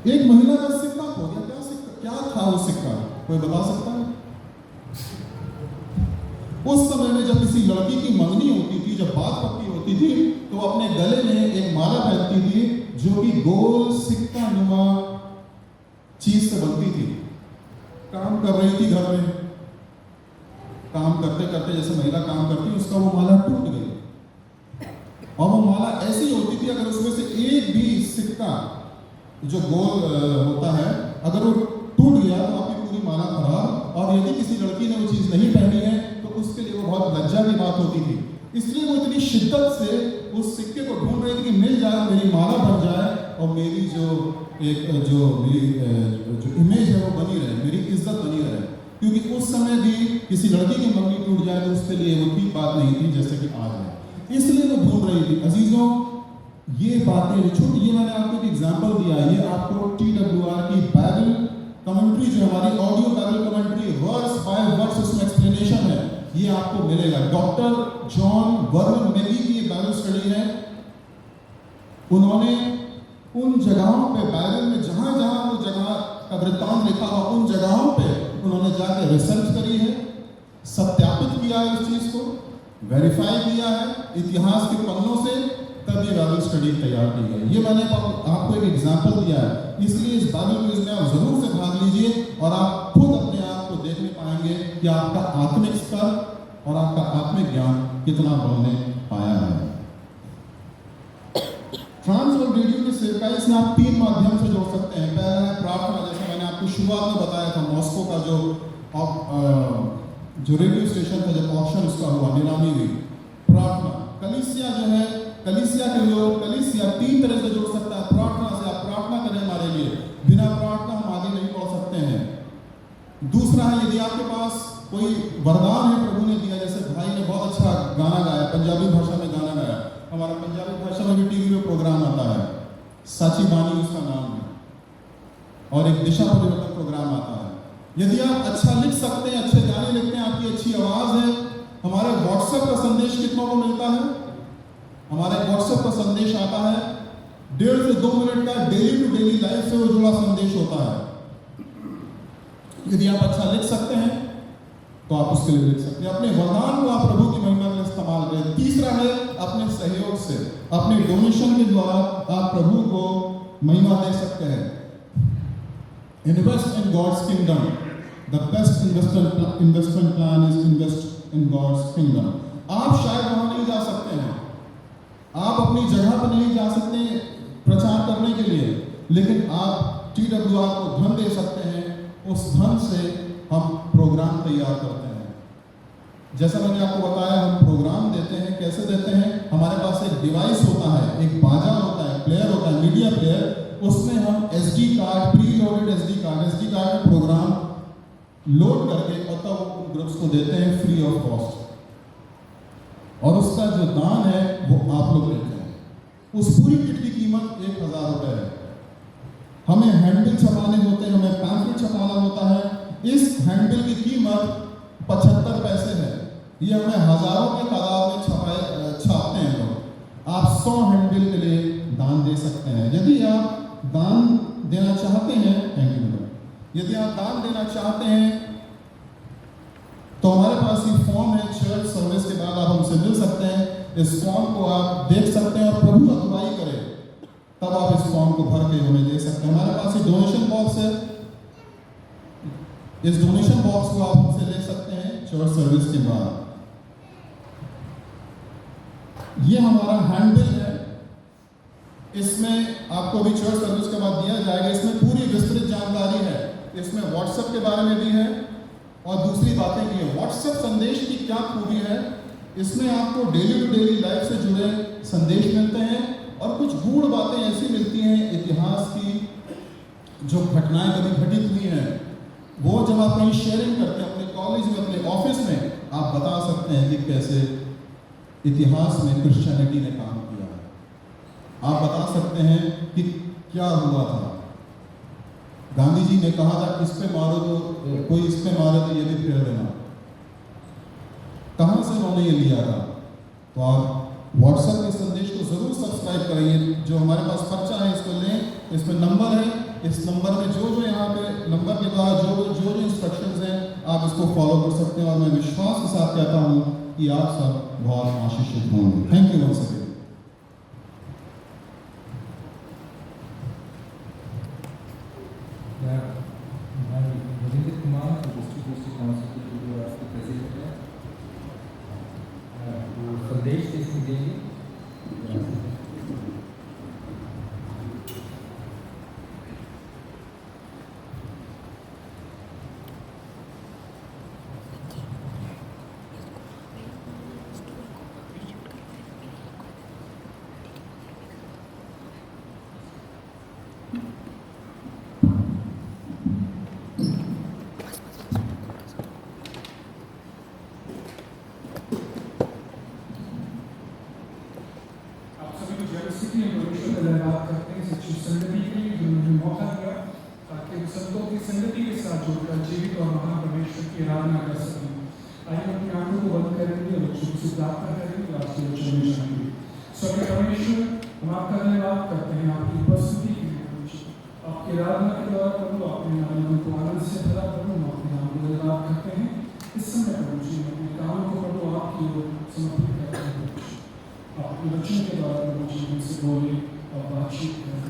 एक महिला का सिक्का खो गया। क्या था वो सिक्का? कोई बता सकता है? उस समय में जब किसी लड़की की मंगनी होती थी, जब बात पक्की होती थी, तो अपने गले में एक माला पहनती थी जो कि गोल सिक्का नुमा चीज से बनती थी। काम कर रही थी घर में, काम करते करते जैसे महिला काम करती, उसका वो माला टूट गई। और वो माला ऐसी होती थी, अगर उसमें से एक भी सिक्का जो गोल होता है, अगर वो टूट गया तो आपकी पूरी माला खराब। और यदि किसी लड़की ने वो चीज नहीं पहनी है तो उसके लिए वो बहुत लज्जा की बात होती थी। इसलिए वो इतनी शिद्दत से उस सिक्के को ढूंढ रही थी कि मिल जाए, मेरी माला बन जाए और मेरी जो इमेज है वो बनी रहे, मेरी इज्जत बनी रहे। क्योंकि उस समय भी किसी लड़की की मंगनी टूट जाए तो उसके लिए वो ठीक बात नहीं थी जैसे कि आज है। इसलिए वो ढूंढ रही थी। अजीजों, ये बातें छोटी, ये मैंने आपको एक एग्जाम्पल दिया, ये आपको TWR की बाइबल कमेंट्री जो हमारी audio Bible commentary verse by verse उसमें एक्सप्लेनेशन है, ये आपको मिलेगा। डॉक्टर जॉन वर्नन मेगी की बाइबल स्टडी है। उन्होंने उन जगहों पे बाइबल में जहां जहां वो जगह का वृत्तांत लिखा हुआ उन जगहों पे उन्होंने जाकर रिसर्च करी है, सत्यापित किया है, उस चीज को वेरीफाई किया है इतिहास के पन्नों से, तब ये बाइबल स्टडी तैयार की गई। ये मैंने आपको एक एग्जाम्पल दिया है, इसलिए इस बाइबल क्विज में आप जरूर से भाग लीजिए और आप खुद अपने आप को देखने पाएंगे कि आपका आत्मिक स्तर और आपका आत्मिक ज्ञान कितना बढ़ने पाया है। ट्रांसवर्ल्ड रेडियो की सेवकाई से आप 3 माध्यम से जोड़ सकते हैं। पहला है प्रार्थना, जैसे मैंने आपको शुरुआत में बताया था, मॉस्को का जो रेडियो स्टेशन था, जब ऑप्शन उसका हुआ, नीलामी हुई। प्रार्थना, कलीसिया जो है, कलीसिया के लोग, कलीसिया 3 तरह से जोड़ सकता है। प्रार्थना से आप प्रार्थना करें हमारे लिए, बिना प्रार्थना हम आगे नहीं बढ़ सकते हैं। दूसरा है, यदि आपके पास कोई वरदान है प्रभु ने दिया, जैसे भाई ने बहुत अच्छा गाना गाया, पंजाबी भाषा में गाना गाया, हमारा पंजाबी भाषा में भी टीवी में प्रोग्राम आता है, साची बानी उसका नाम है, और एक दिशा परिवर्तन प्रोग्राम आता है। यदि आप अच्छा लिख सकते हैं, अच्छे गाने लिखते हैं, आपकी अच्छी आवाज है, हमारे व्हाट्सएप का संदेश कितनों को मिलता है? हमारे व्हाट्सएप का संदेश आता है 1.5 से 2 मिनट का, डेली टू डेली लाइफ से वो जुड़ा संदेश होता है। यदि आप अच्छा लिख सकते हैं तो आप उसके लिए लिख सकते हैं। अपने वरदान को आप प्रभु की महिमा के लिए इस्तेमाल करें। तीसरा है, अपने सहयोग से, अपने डोनेशन के द्वारा आप प्रभु को महिमा दे सकते हैं। Invest in God's kingdom, the best investment plan is invest in God's kingdom. आप शायद वहां नहीं जा सकते हैं, आप अपनी जगह पर नहीं जा सकते प्रचार करने के लिए, लेकिन आप TWR को धन दे सकते हैं। उस धन से हम प्रोग्राम तैयार करते हैं। जैसा मैंने आपको बताया, हम प्रोग्राम देते हैं। कैसे देते हैं? हमारे पास एक डिवाइस होता है, एक बाजा होता है, प्लेयर होता है, मीडिया प्लेयर। उसमें हम SD card, pre loaded SD card में प्रोग्राम लोड करके और तब ग्रुप्स को देते हैं फ्री ऑफ कॉस्ट, और उसका जो दान है वो आप लोग लेते हैं। उस पूरी किट की कीमत 1000 रुपए है। हमें हैंडबिल छपाने होते हैं, हमें पैम्फलेट छपाना होता है। इस हैंडबिल की कीमत 75 पैसे है। ये हमें हजारों के तादाद में छापते हैं लोग। आप 100 हैंडबिल के लिए दान दे सकते हैं। यदि आप दान देना चाहते हैं, थैंक यू मैडम, यदि आप दान देना चाहते हैं तो हमारे पास ये फॉर्म है। चर्च सर्विस के बाद आप हमसे मिल सकते हैं। इस फॉर्म को आप देख सकते हैं और प्रभु अगुवाई करे तब आप इस फॉर्म को भर के हमें दे सकते हैं। हमारे पास ये डोनेशन बॉक्स है, इस डोनेशन बॉक्स को आप हमसे ले सकते हैं चर्च सर्विस के बाद। ये हमारा हैंडबिल है, इसमें आपको भी चर्च सर्विस के बाद दिया जाएगा। इसमें पूरी विस्तृत जानकारी है, इसमें व्हाट्सएप के बारे में भी है और दूसरी बातें भी है। व्हाट्सएप संदेश की क्या खूबी है? इसमें आपको डेली टू डेली लाइफ से जुड़े संदेश मिलते हैं और कुछ गूढ़ बातें ऐसी मिलती हैं इतिहास की, जो घटनाएं कभी घटित हुई हैं, वो जब आप कहीं शेयरिंग करते हैं अपने कॉलेज में, अपने ऑफिस में, आप बता सकते हैं कि कैसे इतिहास में क्रिश्चियनिटी ने काम किया है। आप बता सकते हैं कि क्या हुआ था। गांधी जी ने कहा था इस पे मारो तो कोई इस पे मारे तो ये भी फेर देना। कहां से उन्होंने ये लिया था? तो आप व्हाट्सएप के संदेश को जरूर सब्सक्राइब करेंगे। जो हमारे पास पर्चा है इसको लें, इसमें नंबर है, इस नंबर में जो यहाँ पे नंबर के द्वारा जो इंस्ट्रक्शंस हैं आप इसको फॉलो कर सकते हैं। और मैं विश्वास के साथ कहता हूँ कि आप सब बहुत आशीषित होंगे। Thank you once again. Ravindra Kumar district council के प्रेसिडेंट है, वो संदेश कैसे देंगे? उपस्थिति में परमेश्वर का धन्यवाद करते हैं सच्ची संगति के लिए जो मुझे मौका दिया ताकि संतों की संगति के साथ जुड़कर जीवित और महान परमेश्वर की आराधना कर सकें। आइए अपनी आंखों को बंद करेंगे और शुभ से प्रार्थना करेंगे और आपके वचन में जाएंगे। स्वर्गीय परमेश्वर, हम आपका धन्यवाद करते हैं आपकी उपस्थिति के लिए प्रभु जी। आपकी आराधना के द्वारा प्रभु अपने नाम को आनंद से भरा प्रभु हम अपने नाम को धन्यवाद करते हैं। इस समय प्रभु जी अपने काम को प्रभु आपकी ओर समर्पित करते हैं। अपने वचन के द्वारा प्रभु जी हमसे बोले और बातचीत करें।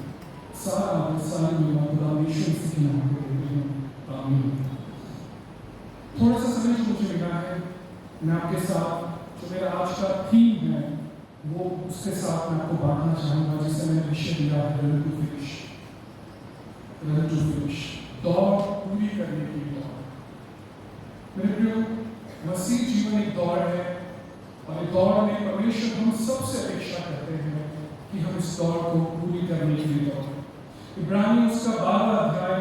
सारी महिमा खुदा यीशु मसीह के नाम में देते हैं, आमीन। थोड़ा सा समय जो मुझे मिला है, मैं आपके साथ जो मेरा आज का थीम है वो उसके साथ मैं आपको बांटना चाहूँगा, जिसे मैंने विषय दिया है रन टू फिनिश, दौड़ पूरी करने की दौड़। मेरे प्रियो, मसीह जीवन एक दौड़ है और इस दौड़ में परमेश्वर हम सबसे अपेक्षा करते हैं कि हम इस दौड़ को पूरी करने के लिए दौड़ें। इब्रानियों उसका 12वां अध्याय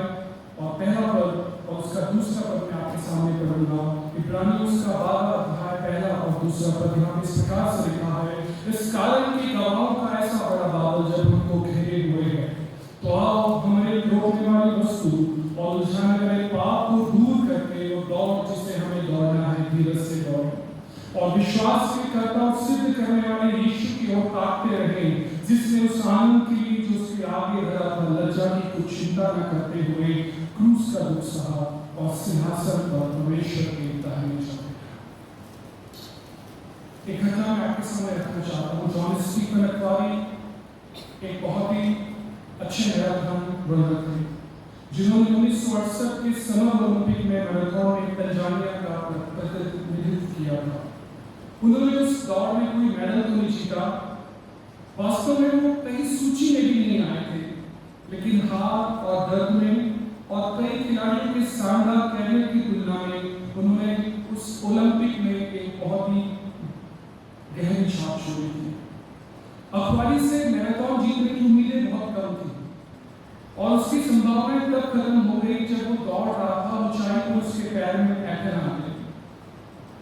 और पहला पद और उसका दूसरा पद मैं आपके सामने पढ़ूंगा। इब्रानियों उसका 12वां अध्याय पहला और दूसरा पद यहाँ इस प्रकार से लिखा है, इस कारण की गवाहों का ऐसा बड़ा बादल जब हमको घेरे हुए है, तो आओ हमारे रोकने वाली वस्तु और उलझाने वाले पाप को दूर करके वो दौड़ जिसे हमें दौड़ना है धीरज से दौड़ें और विश्वास के करता और सिद्ध करने वाले यीशु की ओर ताकते रहे, जिसने उस आनंद के लिए जो उसके आगे धरा था लज्जा की कुछ चिंता न करते हुए क्रूस का दुख सहा और सिंहासन पर परमेश्वर के दाहिने चले। एक घटना मैं आपके सामने रखना चाहता हूँ। जॉन स्टीफन अक्वारी एक बहुत ही अच्छे मैराथन रनर थे, जिन्होंने 1968 के समर ओलंपिक में मैराथन में तंजानिया का प्रतिनिधित्व किया था। उन्होंने उस दौड़ में कोई मेडल तो नहीं जीता, वास्तव में वो कहीं सूची में भी नहीं आए थे, लेकिन हार और दर्द में और कई खिलाड़ियों के शानदार कैरियर की तुलना में उन्होंने उस ओलंपिक में एक बहुत ही गहरी छाप छोड़ी थी। अक्वारी से मैराथन जीतने की उम्मीदें बहुत कम थी और उसकी संभावनाएं तब खत्म हो गई जब वो दौड़ रहा था, ऊंचाई पर उसके पैर में ऐंठन आ गई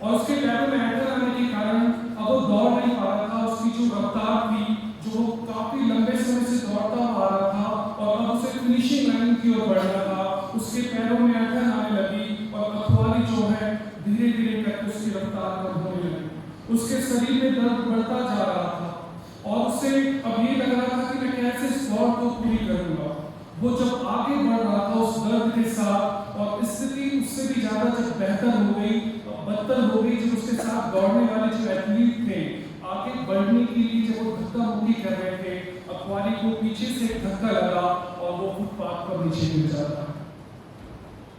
और उसके पैरों में ऐंठन आने के कारण अब वो दौड़ नहीं पा रहा था। उसकी जो रफ्तार थी, जो काफी लंबे समय से दौड़ता आ रहा था और अब उसे फिनिशिंग लाइन की ओर बढ़ रहा था, उसके पैरों में ऐंठन आने लगी और अक्वारी जो है धीरे धीरे करके उसकी रफ्तार कम होने लगी। उसके शरीर में दर्द बढ़ता जा रहा था और उसे अब ये लग रहा था कि मैं कैसे इस दौड़ को पूरी करूंगा। वो जब आगे बढ़ रहा था उस दर्द के साथ और स्थिति उससे भी ज्यादा जब बेहतर हो गई, बदतर हो गई, जब उसके साथ दौड़ने वाले जो एथलीट थे आगे बढ़ने के लिए जब वो धक्का मुक्की कर रहे थे, अक्वारी को पीछे से एक धक्का लगा और वो फुटपाथ पर नीचे गिर जाता।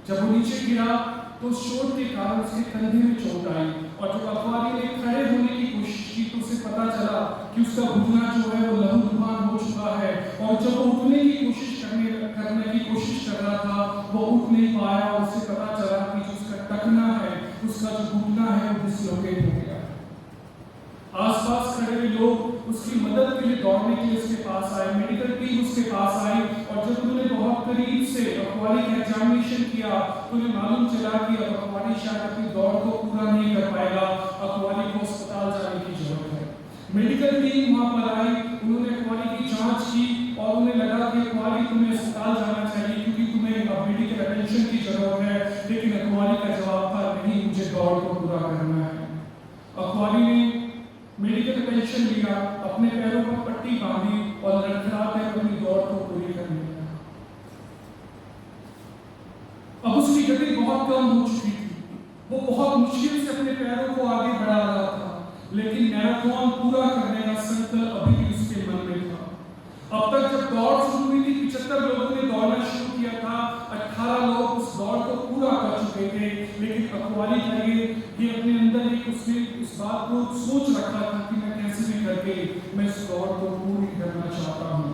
जब वो नीचे गिरा तो चोट के कारण उसके कंधे में चोट आई और जब अक्वारी ने खड़े होने की कोशिश की तो उसे पता चला कि उसका घुटना जो है वो लहूलुहान हो चुका है और जब वो उठने की कोशिश करने की कोशिश कर रहा था वो उठ नहीं पाया और उसे पता चला कि जो उसका टखना है, उसका जो घुटना है वो डिसलोकेट हो गया। आसपास खड़े हुए लोग उसकी मदद के लिए दौड़ने के लिए उसके पास आए, मेडिकल टीम उसके पास आई और जब उन्होंने बहुत करीब से अक्वारी का एग्जामिनेशन किया तो उन्हें मालूम चला कि अब अक्वारी शायद अपनी दौड़ को पूरा नहीं कर पाएगा, अक्वारी को अस्पताल जाने की जरूरत है। मेडिकल टीम वहां पर आई, उन्होंने अक्वारी की जांच की और उन्हें लगा कि अक्वारी तुम्हें अस्पताल जाना चाहिए क्योंकि तुम्हें मेडिकल अटेंशन की जरूरत है, लेकिन अक्वारी का जवाब था नहीं, मुझे दौड़ को पूरा करना है। अक्वारी ने मेडिकल अटेंशन लिया, अपने पैरों पर पट्टी बांधी और लड़खड़ाते अपनी दौड़ को पूरी करने लगा। अब उसकी गति बहुत कम हो चुकी थी, वो बहुत मुश्किल से अपने पैरों को आगे बढ़ा रहा था, लेकिन मैराथन पूरा करने का संकल्प अभी भी उसके मन में था। अब तक जब दौड़ शुरू हुई थी 75 लोगों ने दौड़ना शुरू किया था, 18 लोग उस दौड़ को पूरा कर चुके थे, लेकिन अक्वारी का ये अपने अंदर एक उसने इस बात को सोच रखा था कि मैं कैसे भी करके मैं इस दौड़ को पूरी करना चाहता हूँ।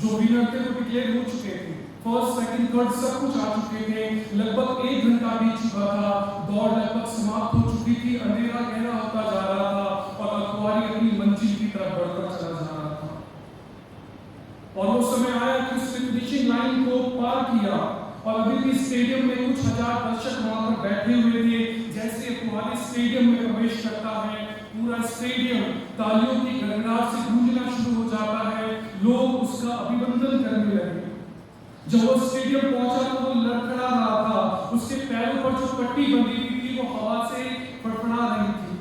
जो विनर थे वो डिक्लेयर हो चुके थे, फर्स्ट सेकंड थर्ड सब कुछ आ चुके थे, लगभग 1 घंटा बीत चुका था, दौड़ लगभग समाप्त हो चुकी थी, अंधेरा गहरा होता जा रहा था और अक्वारी अपनी मंजिल की तरफ बढ़ता चला जा रहा था। और वो समय आया कि उसने फिनिशिंग लाइन को पार किया और अभी भी स्टेडियम में कुछ हजार दर्शक वहां पर बैठे हुए थे। जैसे अक्वारी स्टेडियम में प्रवेश करता है पूरा स्टेडियम तालियों की गड़गड़ाहट से गूंजना शुरू हो जाता है, लोग उसका अभिनंदन करने लगे। जब वो स्टेडियम पहुंचा तो वो लड़खड़ा रहा था, उसके पैरों पर जो पट्टी बंधी हुई थी वो हवा से फड़फड़ा रही थी।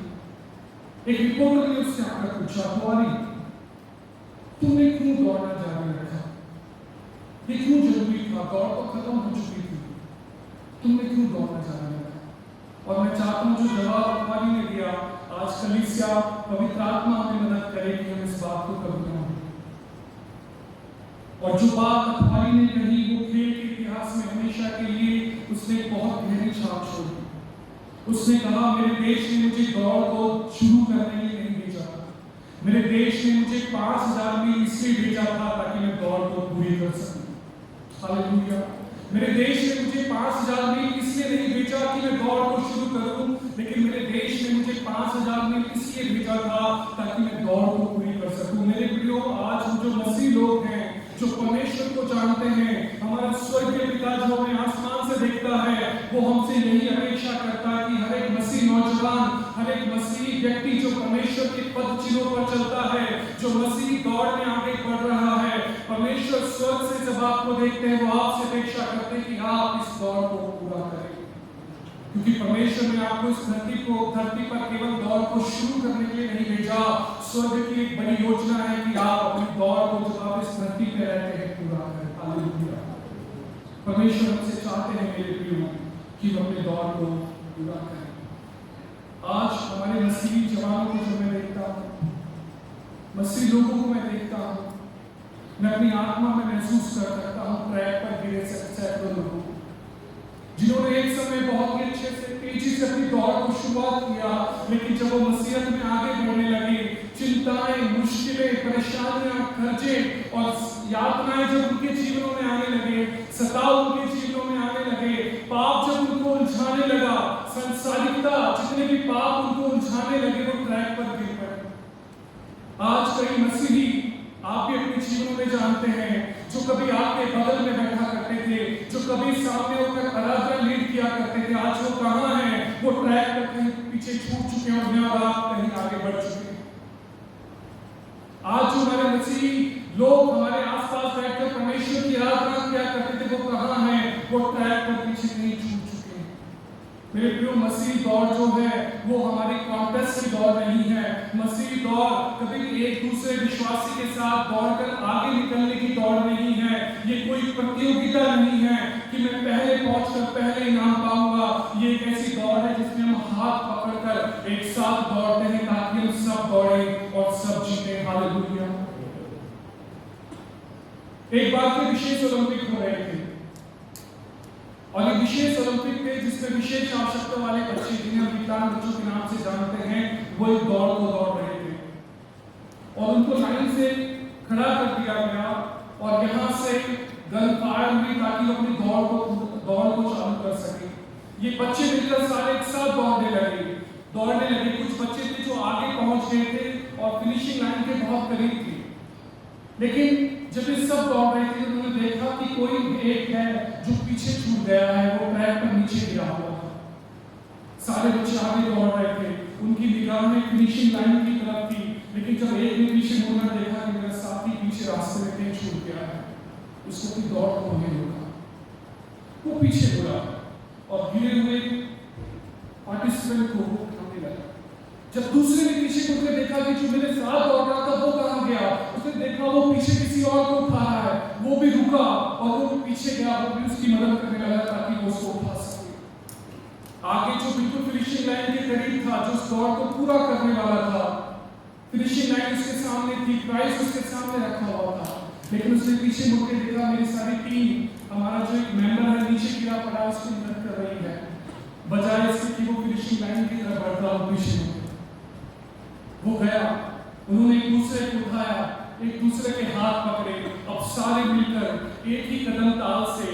एक रिपोर्टर ने उससे आकर पूछा, कुमारी तुमने क्यों दौड़ना जारी रखा? ये क्यों जरूरी था? दौड़ तो खत्म हो चुकी थी, तुमने क्यों दौड़ना जारी रखा? और मैं चाहता हूं जो जवाब कुमारी ने दिया, आज कलीसिया पवित्र आत्मा हमें मदद करे कि हम इस बात को कभी न भूलें। और जो बात अखबारी ने कही वो खेल के इतिहास में हमेशा के लिए उसने बहुत गहरी छाप छोड़ी। उसने कहा, मेरे देश ने मुझे दौड़ को शुरू करने के लिए नहीं भेजा, मेरे देश ने मुझे 5000 मील इसलिए भेजा था ताकि मैं दौड़ को पूरी कर सकूं। हालेलुया। मेरे देश ने मुझे 5000 मील इसलिए नहीं भेजा कि मैं दौड़ को शुरू करूं, लेकिन मेरे देश ने मुझे 5000 मील इसलिए भेजा था ताकि मैं दौड़ को पूरी कर सकूं। मेरे प्रियो, आज हम जो मसीह लोग हैं, जो परमेश्वर को जानते हैं, हमारा स्वर्गीय पिता जो हमें आसमान से देखता है, वो हमसे यही अपेक्षा करता है कि हर एक मसीह नौजवान, हर एक मसीह व्यक्ति जो परमेश्वर के पद चिन्हों पर चलता है, जो मसीह दौड़ में आगे बढ़ रहा है, परमेश्वर स्वर्ग से जब आपको देखते हैं वो आपसे अपेक्षा करते हैं कि आप इस दौड़ को पूरा करें, क्योंकि परमेश्वर ने आपको इस धरती पर केवल दौड़ को शुरू करने के लिए नहीं भेजा। स्वर्ग की एक बड़ी योजना है कि आप अपनी दौड़ को जब आप इस धरती पे रहते हैं पूरा करें। हालेलुया। परमेश्वर हमसे चाहते हैं मेरे प्रियो कि हम अपनी दौड़ को पूरा करें। आज हमारे मसीही जवानों को जो मैं देखता हूँ, मसीही लोगों को मैं देखता हूँ, मैं अपनी आत्मा में महसूस कर सकता हूँ ट्रैक पर गिरे सैकड़ों लोगों को, जिन्होंने एक समय बहुत ही अच्छे से तेजी से अपनी दौड़ को शुरुआत किया, लेकिन जब वो मसीहत में आगे बढ़ने लगे, चिंताएं, मुश्किलें, परेशानियां, खर्चे और यातनाएं जब उनके जीवनों में आने लगे, सताव उनके जीवनों में आने लगे, पाप जब उनको उलझाने लगा, संसारिकता, जितने भी पाप उनको उलझाने लगे, वो ट्रैक पर गिर पड़े। आज कई मसीही आप भी अपने जीवनों में जानते हैं, जो कभी आपके बगल में बैठा करते थे, जो कभी सामने होकर आराधना लीड किया करते थे, आज वो कहाँ हैं? वो ट्रैक पर कहीं पीछे छूट चुके हैं और आप कहीं आगे बढ़ चुके हैं। आज जो हमारे मसीही लोग हमारे आसपास बैठकर परमेश्वर की आराधना किया करते थे, वो कहाँ हैं? वो ट्रैक पर पीछे कहीं छूट चुके हैं। मेरे प्रियो, मसीही दौड़ जो है वो हमारी कॉन्टेस्ट की दौड़ नहीं है। मसीही दौड़ कभी भी एक दूसरे विश्वासी के साथ दौड़कर आगे निकलने की दौड़ नहीं है। ये कोई प्रतियोगिता नहीं है कि मैं पहले पहुंचकर पहले इनाम पाऊंगा। ये एक ऐसी दौड़ है जिसमें हम हाथ पकड़कर एक साथ दौड़ते हैं ताकि हम सब दौड़ें और सब जीतें। हालेलुया। एक बार के विशेष ओलंपिक हो रहे थे और ये विशेष ओलंपिक थे जिसमें विशेष आवश्यकता वाले बच्चे, जिन्हें हम विकलांग बच्चों के नाम से जानते हैं, वो एक दौड़ को दौड़ रहे थे और उनको लाइन से खड़ा कर दिया गया और यहाँ से गन फायर हुई ताकि वो अपनी दौड़ को चालू कर सके। ये बच्चे मिलकर सारे एक साथ दौड़ने लगे। कुछ बच्चे थे जो आगे पहुंच गए थे और फिनिशिंग लाइन के बहुत करीब थे, लेकिन जब ये सब दौड़ रहे थे उन्होंने देखा कि कोई एक है जो पीछे छूट गया है, वो ट्रैक पर नीचे गिरा हुआ था। सारे बच्चे आगे दौड़ रहे थे, उनकी निगाहें फिनिशिंग लाइन की तरफ थी, लेकिन जब एक ने पीछे मुड़कर देखा कि मेरा साथी पीछे रास्ते में कहीं छूट गया है, उसको अपनी दौड़ को नहीं रोका, वो पीछे मुड़ा और गिरे हुए पार्टिसिपेंट को उठाने लगा। जब दूसरे ने पीछे मुड़कर देखा कि जो मेरे साथ दौड़ रहा था वो कहाँ गया, उसने देखा वो पीछे किसी और को उठा रहा है, वो भी रुका और वो पीछे गया, वो भी उसकी मदद करने लगा ताकि वो उसको उठा सके। आगे जो बिल्कुल फिनिशिंग लाइन के करीब था, जो उस दौड़ को पूरा करने वाला था, फिनिशिंग लाइन उसके सामने थी, प्राइस उसके सामने रखा हुआ था, लेकिन उसने पीछे मुड़ के देखा मेरी सारी टीम, हमारा जो एक मेंबर है नीचे गिरा पड़ा, उसकी मदद कर रही है, बजाय इसके कि वो फिनिशिंग लाइन की तरफ बढ़ता हो पीछे वो गया। उन्होंने एक दूसरे को उठाया, एक दूसरे के हाथ पकड़े, अब सारे मिलकर एक ही कदम ताल से,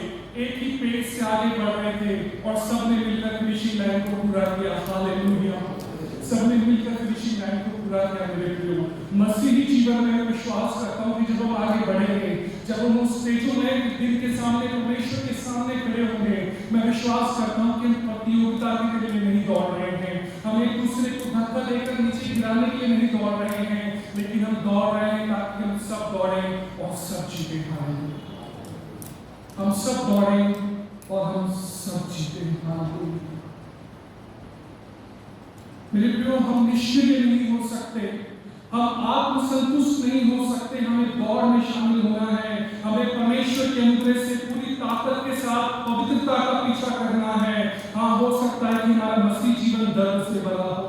एक ही पेस से आगे बढ़ रहे थे और सबने मिलकर फिनिशिंग लाइन को पूरा किया। हालेलुया। सबने मिलकर फिनिशिंग लाइन को पूरा किया। मेरे प्रियो, मसीही जीवन में मैं विश्वास करता हूँ कि जब हम आगे बढ़ेंगे, जब हम उस स्टेजों में दिन के सामने परमेश्वर के सामने खड़े होंगे, मैं विश्वास करता हूँ कि हम प्रतियोगिता के लिए नहीं दौड़ रहे हैं, हम एक दूसरे को धक्का देकर नीचे गिराने के लिए नहीं दौड़ रहे हैं, लेकिन हम दौड़ रहे हैं ताकि हम सब दौड़ें और सब जीते। हालेलुया। हम सब दौड़ें और हम सब जीते। हालेलुया। मेरे प्रियो, हम निष्क्रिय नहीं हो सकते, हम आत्मसंतुष्ट नहीं हो सकते। हमें दौड़ में शामिल होना है। हमें परमेश्वर के अनुग्रह से पूरी ताकत के साथ पवित्रता का पीछा करना है। हाँ, हो सकता है कि हमारा मसीह जीवन दर्द से भरा हो।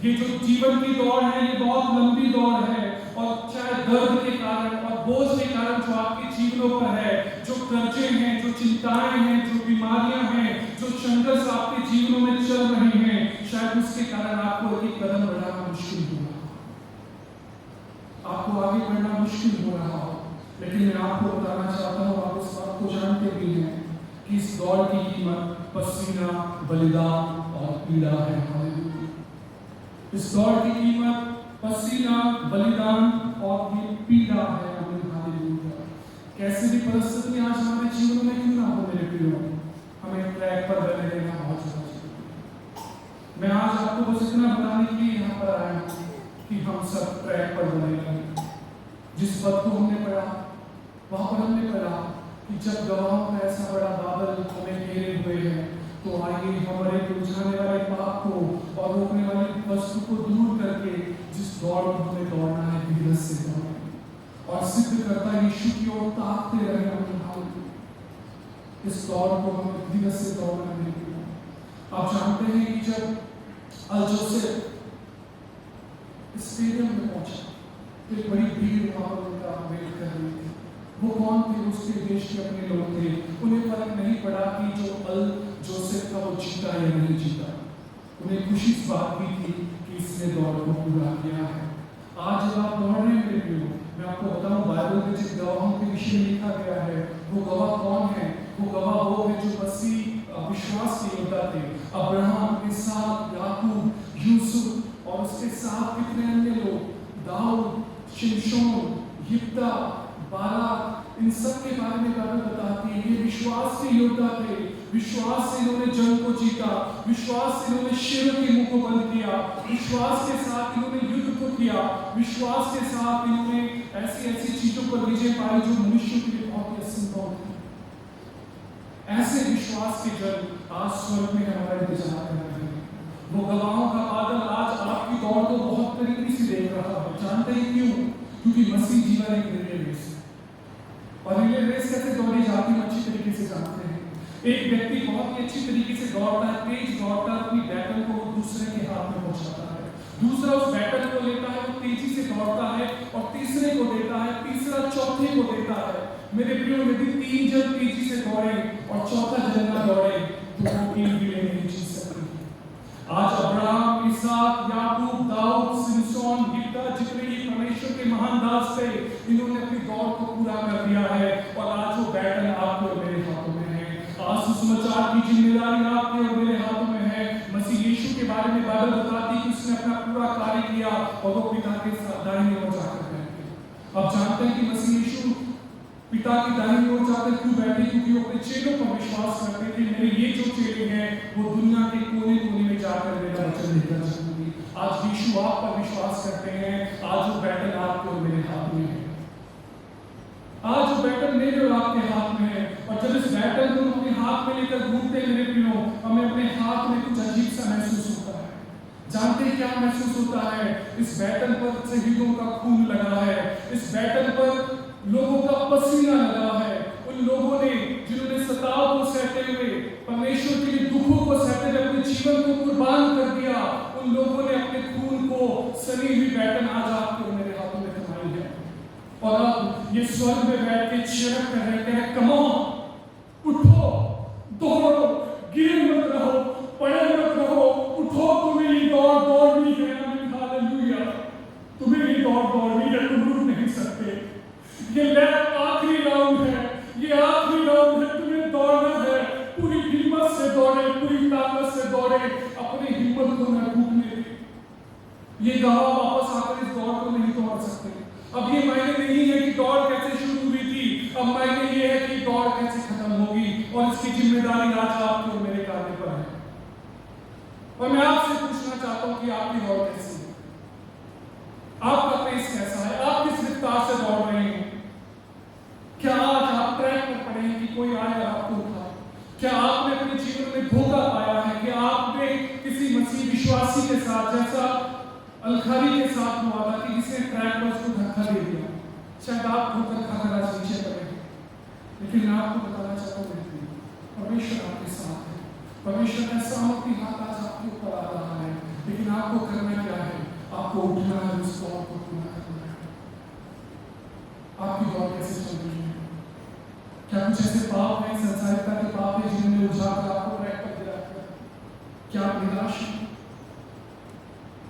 ये जो जीवन की दौड़ है, ये बहुत लंबी दौड़ है, और चाहे दर्द के कारण और बोझ के कारण जो आपके जीवनों पर है, जो कर्जे हैं, जो चिंताएं हैं, जो बीमारियां हैं, जो संघर्ष आपके जीवनों में चल रहे हैं, शायद उसके कारण आपको एक कदम बढ़ाना मुश्किल हुआ, आपको आगे बढ़ना मुश्किल हो रहा हो। लेकिन मैं आपको बताना चाहता हूँ, आप इस बात को जानते भी हैं कि इस दौड़ की कीमत पसीना, बलिदान और पीड़ा है। हालेलुया। इस दौड़ की कीमत पसीना, बलिदान और ये पीड़ा है। हालेलुया। कैसे भी परिस्थिति आज हमारे जीवन में क्यों ना हो मेरे प्रियो, हमें ट्रैक पर बने रहना बहुत जरूरी है। मैं आज आपको बस इतना बताने के लिए यहाँ पर आया हूँ कि हम सब ट्रैक पर बने रहें। जिस पद को हमने पढ़ा, वहां पर हमने पढ़ा कि जब गवाहों का ऐसा बड़ा बादल हमें घेरे हुए है, तो आइए हमारे उलझाने वाले पाप को और रोकने वाली वस्तु को दूर करके जिस दौड़ में हमें दौड़ना है, धीरज से दौड़ें और सिद्ध करता यीशु की ओर ताकते रहें। इस दौड़ को हमें धीरज से दौड़ना है। आप जानते हैं कि जब अल-जोसेफ स्टेडियम में पहुंचा, एक बड़ी भीड़ वहां पर उनका वेट कर रही थी। वो कौन थे? उसके देश के अपने लोग थे। उन्हें फर्क नहीं पड़ा कि जो अल-जोसेफ था वो जीता या नहीं जीता। उन्हें खुशी इस बात की थी कि इसने दौड़ को पूरा किया है। आज जब आप दौड़ रहे हैं मेरे प्रियो, मैं आपको बताऊं, बाइबल में जिन गवाहों के विषय में लिखा गया है, वो गवाह कौन है? वो गवाह वो है जो मसीह विश्वास के योद्धा थे। अब्राहम के साथ याकूब, यूसुफ और उसके साथ कितने अन्य लोग, दाऊद, शिमशोन, यिप्ता, बाराक, इन सब के बारे में बाइबल बताती है। ये विश्वास के योद्धा थे। विश्वास से इन्होंने जंग को जीता, विश्वास से इन्होंने शेरों के मुंह को बंद किया, विश्वास के साथ इन्होंने युद्ध को किया, विश्वास के साथ इन्होंने ऐसी ऐसी चीजों पर विजय पाई जो मनुष्यों के लिए बहुत ही असंभव थी। ऐसे विश्वास के जन आज स्वर्ग में हमारा इंतजार कर रहे हैं। वो गवाहों का बादल आज आपकी दौड़ को बहुत तरीके से देख रहा है। जानते हैं क्यों? क्योंकि मसीह जीवन एक रिले रेस है। और रिले रेस कैसे दौड़ी जाती है अच्छी तरीके से जानते हैं। एक व्यक्ति बहुत ही अच्छी तरीके से दौड़ता है, तेज दौड़ता है, अपनी बैटल को दूसरे के हाथ में पहुंचाता है। दूसरा उस बैटल को लेता है, वो तेजी से दौड़ता है और तीसरे को देता है, तीसरा चौथे को देता है। मेरे प्रियो, यदि 3 जन तेजी से दौड़े और चौथा जन ना दौड़े तो वो टीम रिले नहीं जीत सकती। आज अब्राहम, इसहाक, याकूब, दाऊद, सिमसोन, यिप्ता, जितने भी परमेश्वर के महान दास थे, इन्होंने अपनी दौड़ को पूरा कर दिया है। और आज वो बैटल आपके और मेरे हाथों में है। आज सुसमाचार की जिम्मेदारी आपके और मेरे हाथों में है। मसीह यीशु के बारे में बाइबल बताती है कि उसने अपना पूरा कार्य किया और वो पिता के साथ दाहिनी ओर जाकर बैठे। अब जानते हैं कि मसीह यीशु पिता की दाहिनी ओर जाकर क्यों बैठे? क्योंकि वो अपने चेलों पर विश्वास करते थे, मेरे ये जो चेले हैं वो दुनिया के कोने कोने में जाकर मेरा वचन लेकर चलेंगे। आज यीशु आप पर विश्वास करते हैं। आज वो बैटल आपके और मेरे हाथ में है। आज वो बैटल मेरे और आपके हाथ में है। और जब इस बैटल को अपने हाथ में लेकर घूमते हैं मेरे प्रियो, हमें अपने हाथ में कुछ अजीब सा महसूस होता है। जानते हैं क्या महसूस होता है? इस बैटल पर शहीदों का खून लगा है। इस बैटल पर लोगों का पसीना लगा है। उन लोगों ने जिन्होंने सताव को सहते हुए, परमेश्वर के लिए दुखों को सहते हुए अपने जीवन को कुर्बान कर दिया, उन लोगों ने अपने खून को सनी हुई बैटल आज आपके और मेरे हाथों में थमाई है। और अब ये स्वर्ग में बैठ के चिरक कर रहे हैं, कम ऑन, उठो, दौड़ो, गिरे मत रहो, पड़े मत रहो, उठो, तुम्हें ये दौड़ दौड़नी है। हालेलुया। तुम्हें ये दौड़ दौड़नी है, तुम रुक नहीं सकते। ये आखिरी राउंड है, ये आखिरी राउंड है, तुम्हें दौड़ना है। पूरी हिम्मत से दौड़े, पूरी ताकत से दौड़े, अपनी हिम्मत को न टूटने दे। ये गवाह वापस आकर इस दौड़ को नहीं दौड़ सकते। अब ये मायने नहीं है कि दौड़ कैसे शुरू हुई थी, अब मायने ये है कि दौड़ कैसे खत्म होगी। और इसकी जिम्मेदारी आज आपके और मेरे कांधे पर है। और मैं आपसे पूछना चाहता हूं कि आपकी दौड़ कैसी परमेश्वर का सामर्थी हाथ आज आपके ऊपर आ रहा है, लेकिन आपको करना क्या है? आपको उठना है, उस दौड़ को पूरा करना है। आपकी दौड़ कैसे चल रही है? क्या कुछ ऐसे पाप हैं, संसारिकता के पाप हैं जिन्होंने उजागर आपको ट्रैक पर गिरा दिया? क्या आप निराश हैं?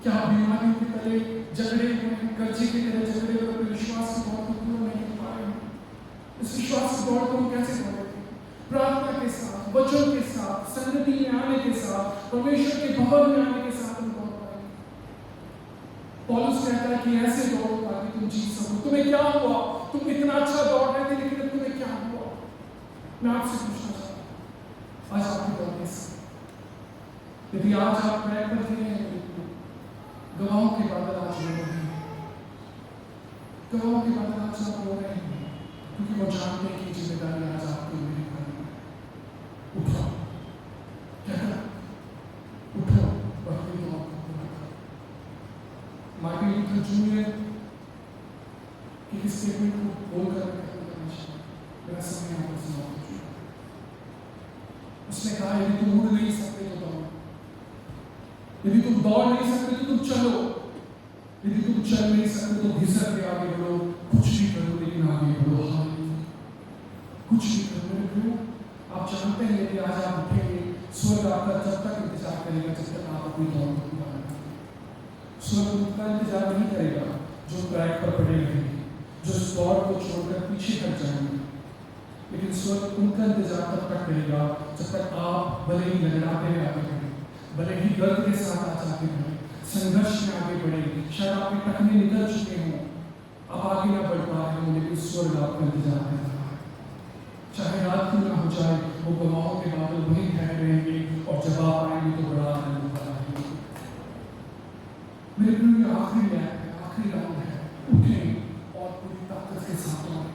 क्या आप बीमारियों के तले झगड़े हुए हैं, कर्जे के तले झगड़े हुए, अपने विश्वास की दौड़ को पूरा नहीं कर पा रहे हैं? इस विश्वास की दौड़ को हम कैसे दौड़ेंगे? प्रार्थना के साथ, वचन के साथ, संगति में आने के साथ, परमेश्वर के भवन में आने के साथ हम दौड़ पाएंगे। पौलुस कहता है कि ऐसे दौड़ो ताकि तुम जीत सको। तुम्हें क्या हुआ? तुम इतना अच्छा दौड़ रहे थे, लेकिन तुम्हें क्या हुआ? मैं आपसे पूछना चाहता हूं, आज आपकी दौड़ कैसी? यदि आज आप ट्रैक पर थे, गवाहों के बादल आज रो रहे हैं, गवाहों के बादल आज आप रो रहे हैं, क्योंकि वो जानते हैं कि जिम्मेदारी आज आपके मेरे ऊपर है। उठो, क्या करा? उठो और अपनी दौड़ को पूरा करो। मार्टिन लूथर जूनियर की स्टेटमेंट को बोलकर मेरा समय यहाँ पर समाप्त हो चुका। उसने कहा, यदि तुम उड़ नहीं सकते तो दौड़ो, यदि तुम दौड़ नहीं सकते तो तुम चलो, यदि तुम चल नहीं सकते तो घिसक के आगे बढ़ो, कुछ भी करो लेकिन आगे बढ़ो। कुछ भी करो मेरे प्रियो। आप जानते हैं यदि आज आप उठेंगे, स्वर्ग आपका जब तक इंतजार करेगा जब तक आप अपनी दौड़ को पूरा नहीं करेंगे। स्वर्ग उनका इंतजार नहीं करेगा जो ट्रैक पर पड़े रहेंगे, जो इस दौड़ को छोड़कर पीछे हट जाएंगे, लेकिन स्वर्ग उनका इंतजार तब तक करेगा जब तक आप भले ही लड़ाते हुए आगे बढ़े, भले ही गर्व के साथ आज आगे बढ़े, संघर्ष में आगे बढ़े। शायद आपके टखने निकल चुके हों, अब आगे ना बढ़ पा रहे हों, लेकिन स्वर्ग आपका इंतजार कर रहा है। चाहे रात क्यों ना हो जाए, वो गवाहों के बादल वहीं ठहरे रहेंगे और जब आप आएंगे तो बड़ा आनंद होगा। मेरे प्रिय, आखिरी लैप है, आखिरी राउंड है। उठें और पूरी ताकत के साथ आए।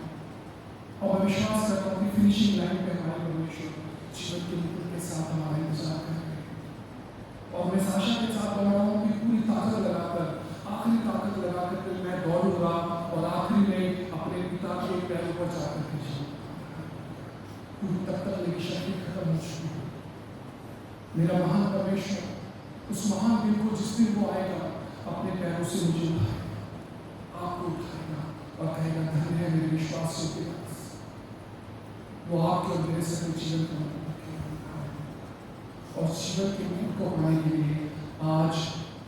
और मैं विश्वास करता हूँ कि फिनिशिंग लाइन पे हमारे परमेश्वर जीवन के नीति के साथ हमारा इंतजार करेंगे। और मैं आशा के साथ बोल रहा हूँ कि पूरी ताकत लगाकर, आखिरी ताकत लगाकर फिर मैं दौड़ूंगा और आखिरी में अपने पिता के पैरों पर जाकर के जाऊँगा। तब तक मेरी शक्ति खत्म हो चुकी है। मेरा महान परमेश्वर उस महान दिन को, जिस दिन वो आएगा, अपने पैरों से मुझे उठाएगा, आपको उठाएगा और कहेगा, धन्य है मेरे विश्वास के दास। वो आपके और मेरे सभी जीवन को और जीवन के मूल को बनाने के लिए आज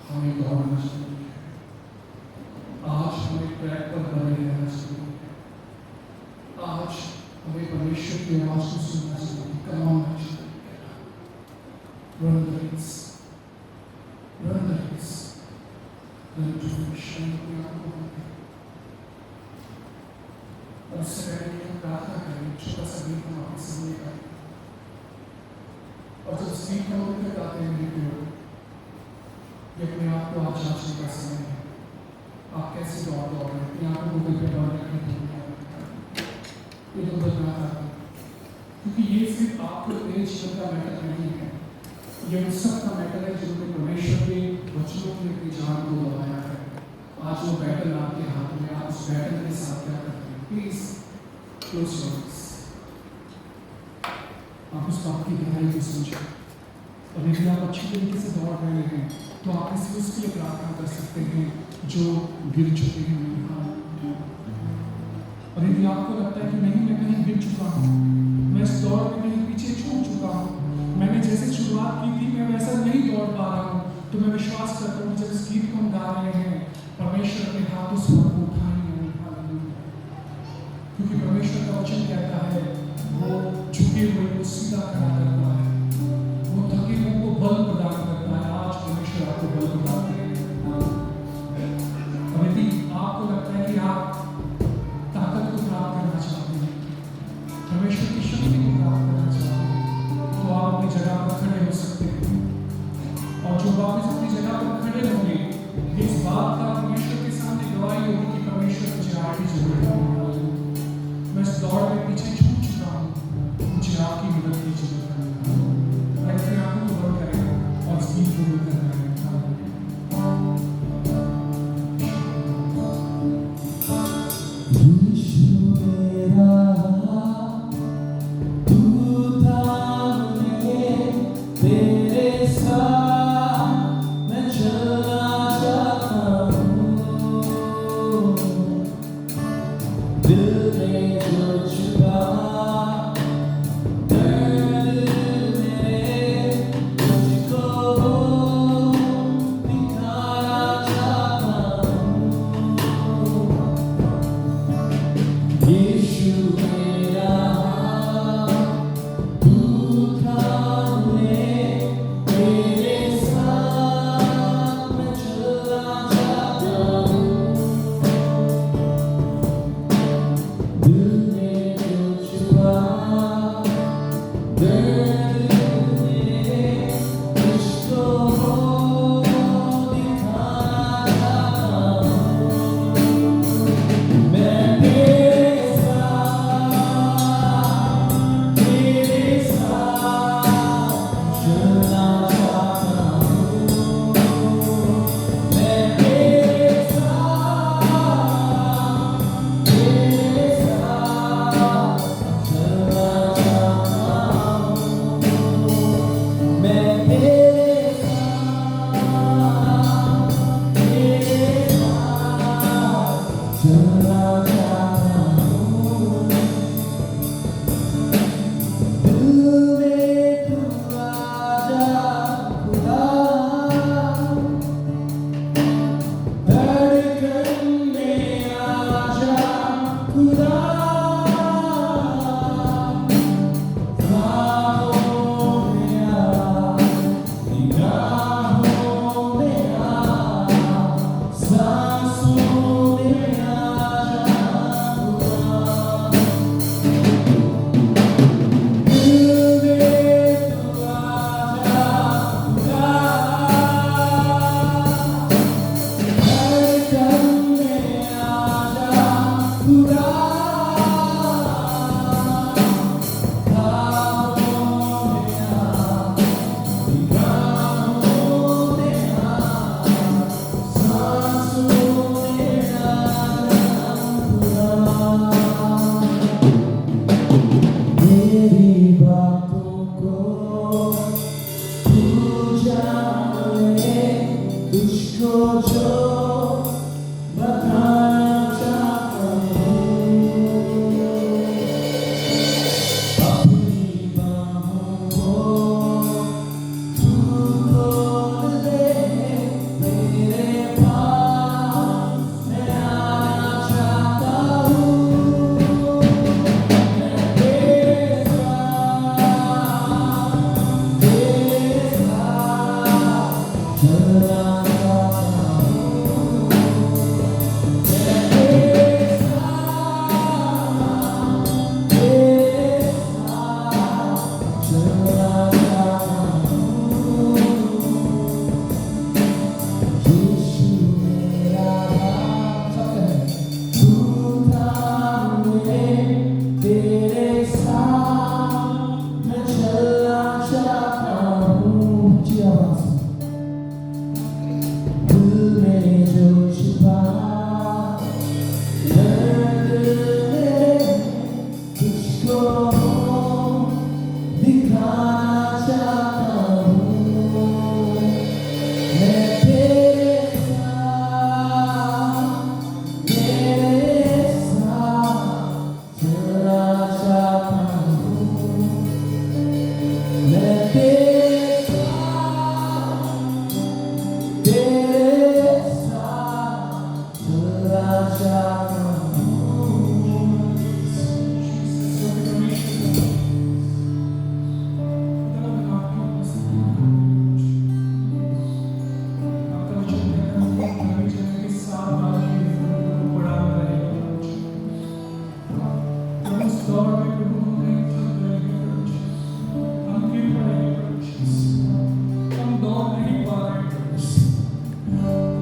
हमें दौड़ना चाहिए। आज हमें ट्रैक पर बने रहना चाहिए। आज हमें परमेश्वर की आवाज को सुनना चाहिए, करवाना चाहिए। Run the race, run the race, run to finish line को आपको बनना है। और उससे पहले कि हम प्रार्थना करें, छोटा सा गीत हम आपके सामने गाएं। और जब इस गीत को हम गाते हैं, ये अपने आप को आप जांचने का समय है। आप कैसे दौड़ रहे हैं? अपनी आंखों को पे दौड़ रखने ये तो बदलना था, क्योंकि ये सिर्फ आपको मेरे जीवन का मैटर नहीं है, ये उन सब का मैटर है जिन्होंने परमेश्वर के वचनों में अपनी जान को लगाया है। आज वो बैटल आपके हाथ में, आप उस बैटल के साथ क्या करते हैं? Please close your eyes. आप उस बात की गहराई को समझें। और यदि आप अच्छी तरीके से दौड़ रहे हैं तो आप इस उसके लिए प्रार्थना कर सकते हैं जो गिर चुके हैं। और यदि आपको लगता है कि नहीं, मैं कहीं गिर चुका हूँ, मैं इस दौड़ में कहीं पीछे छूट चुका हूँ, मैंने जैसे शुरुआत की थी मैं वैसा नहीं दौड़ पा रहा हूँ, तो मैं विश्वास करता हूँ जब इस गीत को हम गा रहे हैं, परमेश्वर अपने हाथों से आपको उठाएंगे। क्योंकि परमेश्वर का वचन कहता है, वो झुके हुए को सीधा खड़ा करता है, वो थके हुए को बल प्रदान करता है। आज परमेश्वर आपको बल प्रदान करेगा। और यदि आपको लगता है कि आप ताकत को प्राप्त करना चाहते हैं, परमेश्वर की शक्ति को प्राप्त करना चाहते हैं, तो आप अपनी जगह पर खड़े हो सकते हैं। और जो वापस अपनी जगह पर खड़े होंगे, इस बात का परमेश्वर के सामने गवाही होगी कि परमेश्वर मुझे आगे जरूरत है। मैं इस दौड़ में पीछे छूट चुका हूँ, मुझे आपकी मदद की जरूरत है। ऐसे आंखों को बंद करें और इस गीत को बोलते रहें। तू था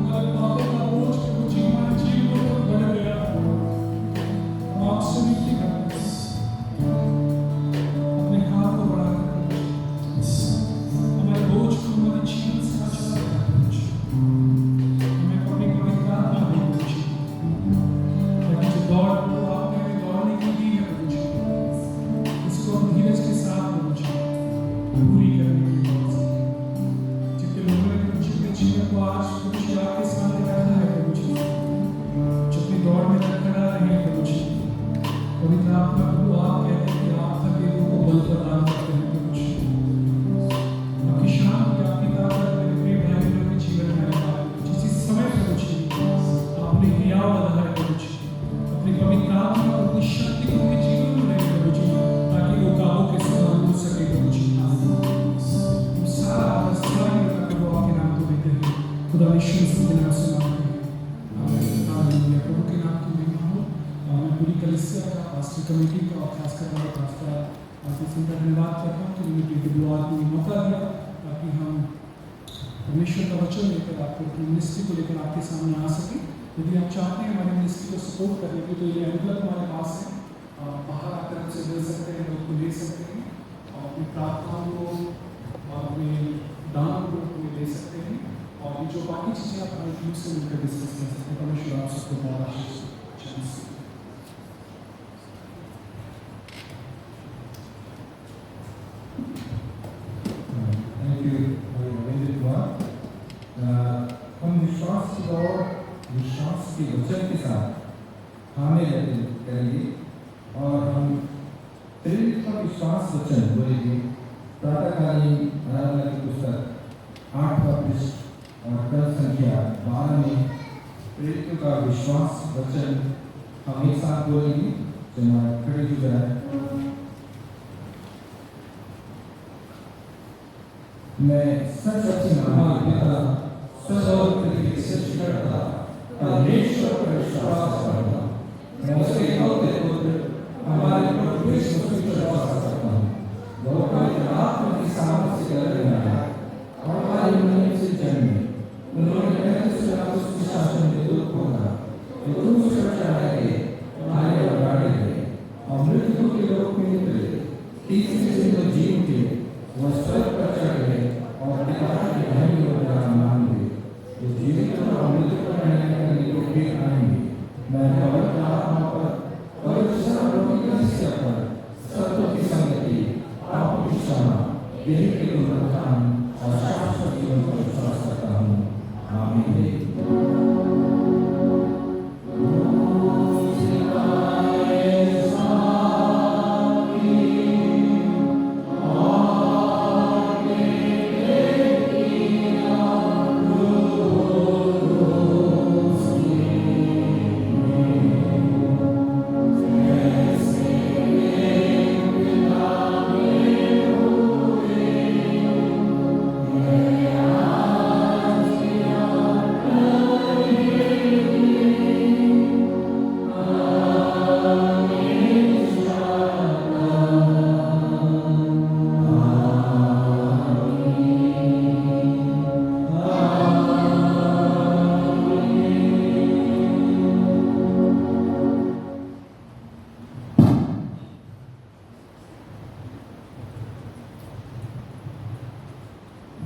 हमारे बाबा का बोझ के वो जीवन जीवन बढ़ गया प्रार्थना को आप कहते हैं कि आप थके हुए को बल प्रदान करते हैं प्रभु जी। आपकी शांति आपकी ताकत मेरे प्रिय भाई बहनों के जीवन में आए जिस समय प्रभु जी आपने हियाव बना है प्रभु जी, अपनी पवित्र आत्मा और अपनी शक्ति को उनके जीवन में रहे प्रभु जी, ताकि वो कामों के समान हो सके प्रभु जी। हम सारा सारी प्रभु आपके नाम को देते हैं, खुदा यीशु मसीह के नाम से मांगते हैं, आमीन। हालेलुया। प्रभु के नाम की महिमा हो। मैं पूरी कलीसिया का, पास्टर कमेटी का और खासकर हमारे पास्टर आशीष सिंह का धन्यवाद करता हूँ कि उन्होंने बुलवार को मौका दिया ताकि हम परमेश्वर का वचन लेकर आपको अपनी मिनिस्ट्री को लेकर आपके सामने आ सके। यदि आप चाहते हैं हमारी मिनिस्ट्री को सपोर्ट करने की तो ये अनुग्रह हमारे पास है, आप बाहर आकर हमसे मिल सकते हैं, लोग को ले सकते हैं और अपनी प्रार्थनाओं को और अपने दान को दे सकते हैं और जो बाकी चीज़ें आप हमारे टीम से मिलकर डिस्कस कर सकते हैं। परमेश्वर आप सबको बहुत आशीष दे। Thank you, Rajendra Kumar. हम विश्वास की और विश्वास के वचन के साथ हमें करेंगे और हम प्रेरित का विश्वास वचन बोलेंगे। प्रातःकालीन आराधना की पुस्तक 8वां पृष्ठ और पद संख्या 12 में प्रेरित का विश्वास वचन हम एक साथ बोलेंगे। जमा खड़े हो जाए। मैं सच सच हमारे पिता सर्व पृथ्वी की सृष्टि करता परमेश्वर पर विश्वास करता, मैं उसके इकलौते पुत्र हमारे प्रभु यीशु मसीह पर विश्वास करता हूँ। वो पवित्र आत्मा की सामर्थ्य से गर्भ में आया और हमारी मरियम से जन्मे। उन्होंने पहले से उसके शासन में दुख भोगा, तो तुम उस पर चढ़ाए गए, मारे और गाड़े गए और मृत्यु के लोक में उतरे। तीसरे दिन वो जी उठे, वह स्वर्ग पर चढ़ गए और पिता के धर्म और विराजमान हुए। वो जीवित और मृत्यु पर न्याय करने को फिर आएंगे। मैं पवित्र आत्मा पर, पवित्र सर्वलोक की कलीसिया पर, सत्यों की संगति, पापों की क्षमा, देह के पुनरुत्थान और शाश्वत जीवन पर विश्वास करता हूँ। आमीन।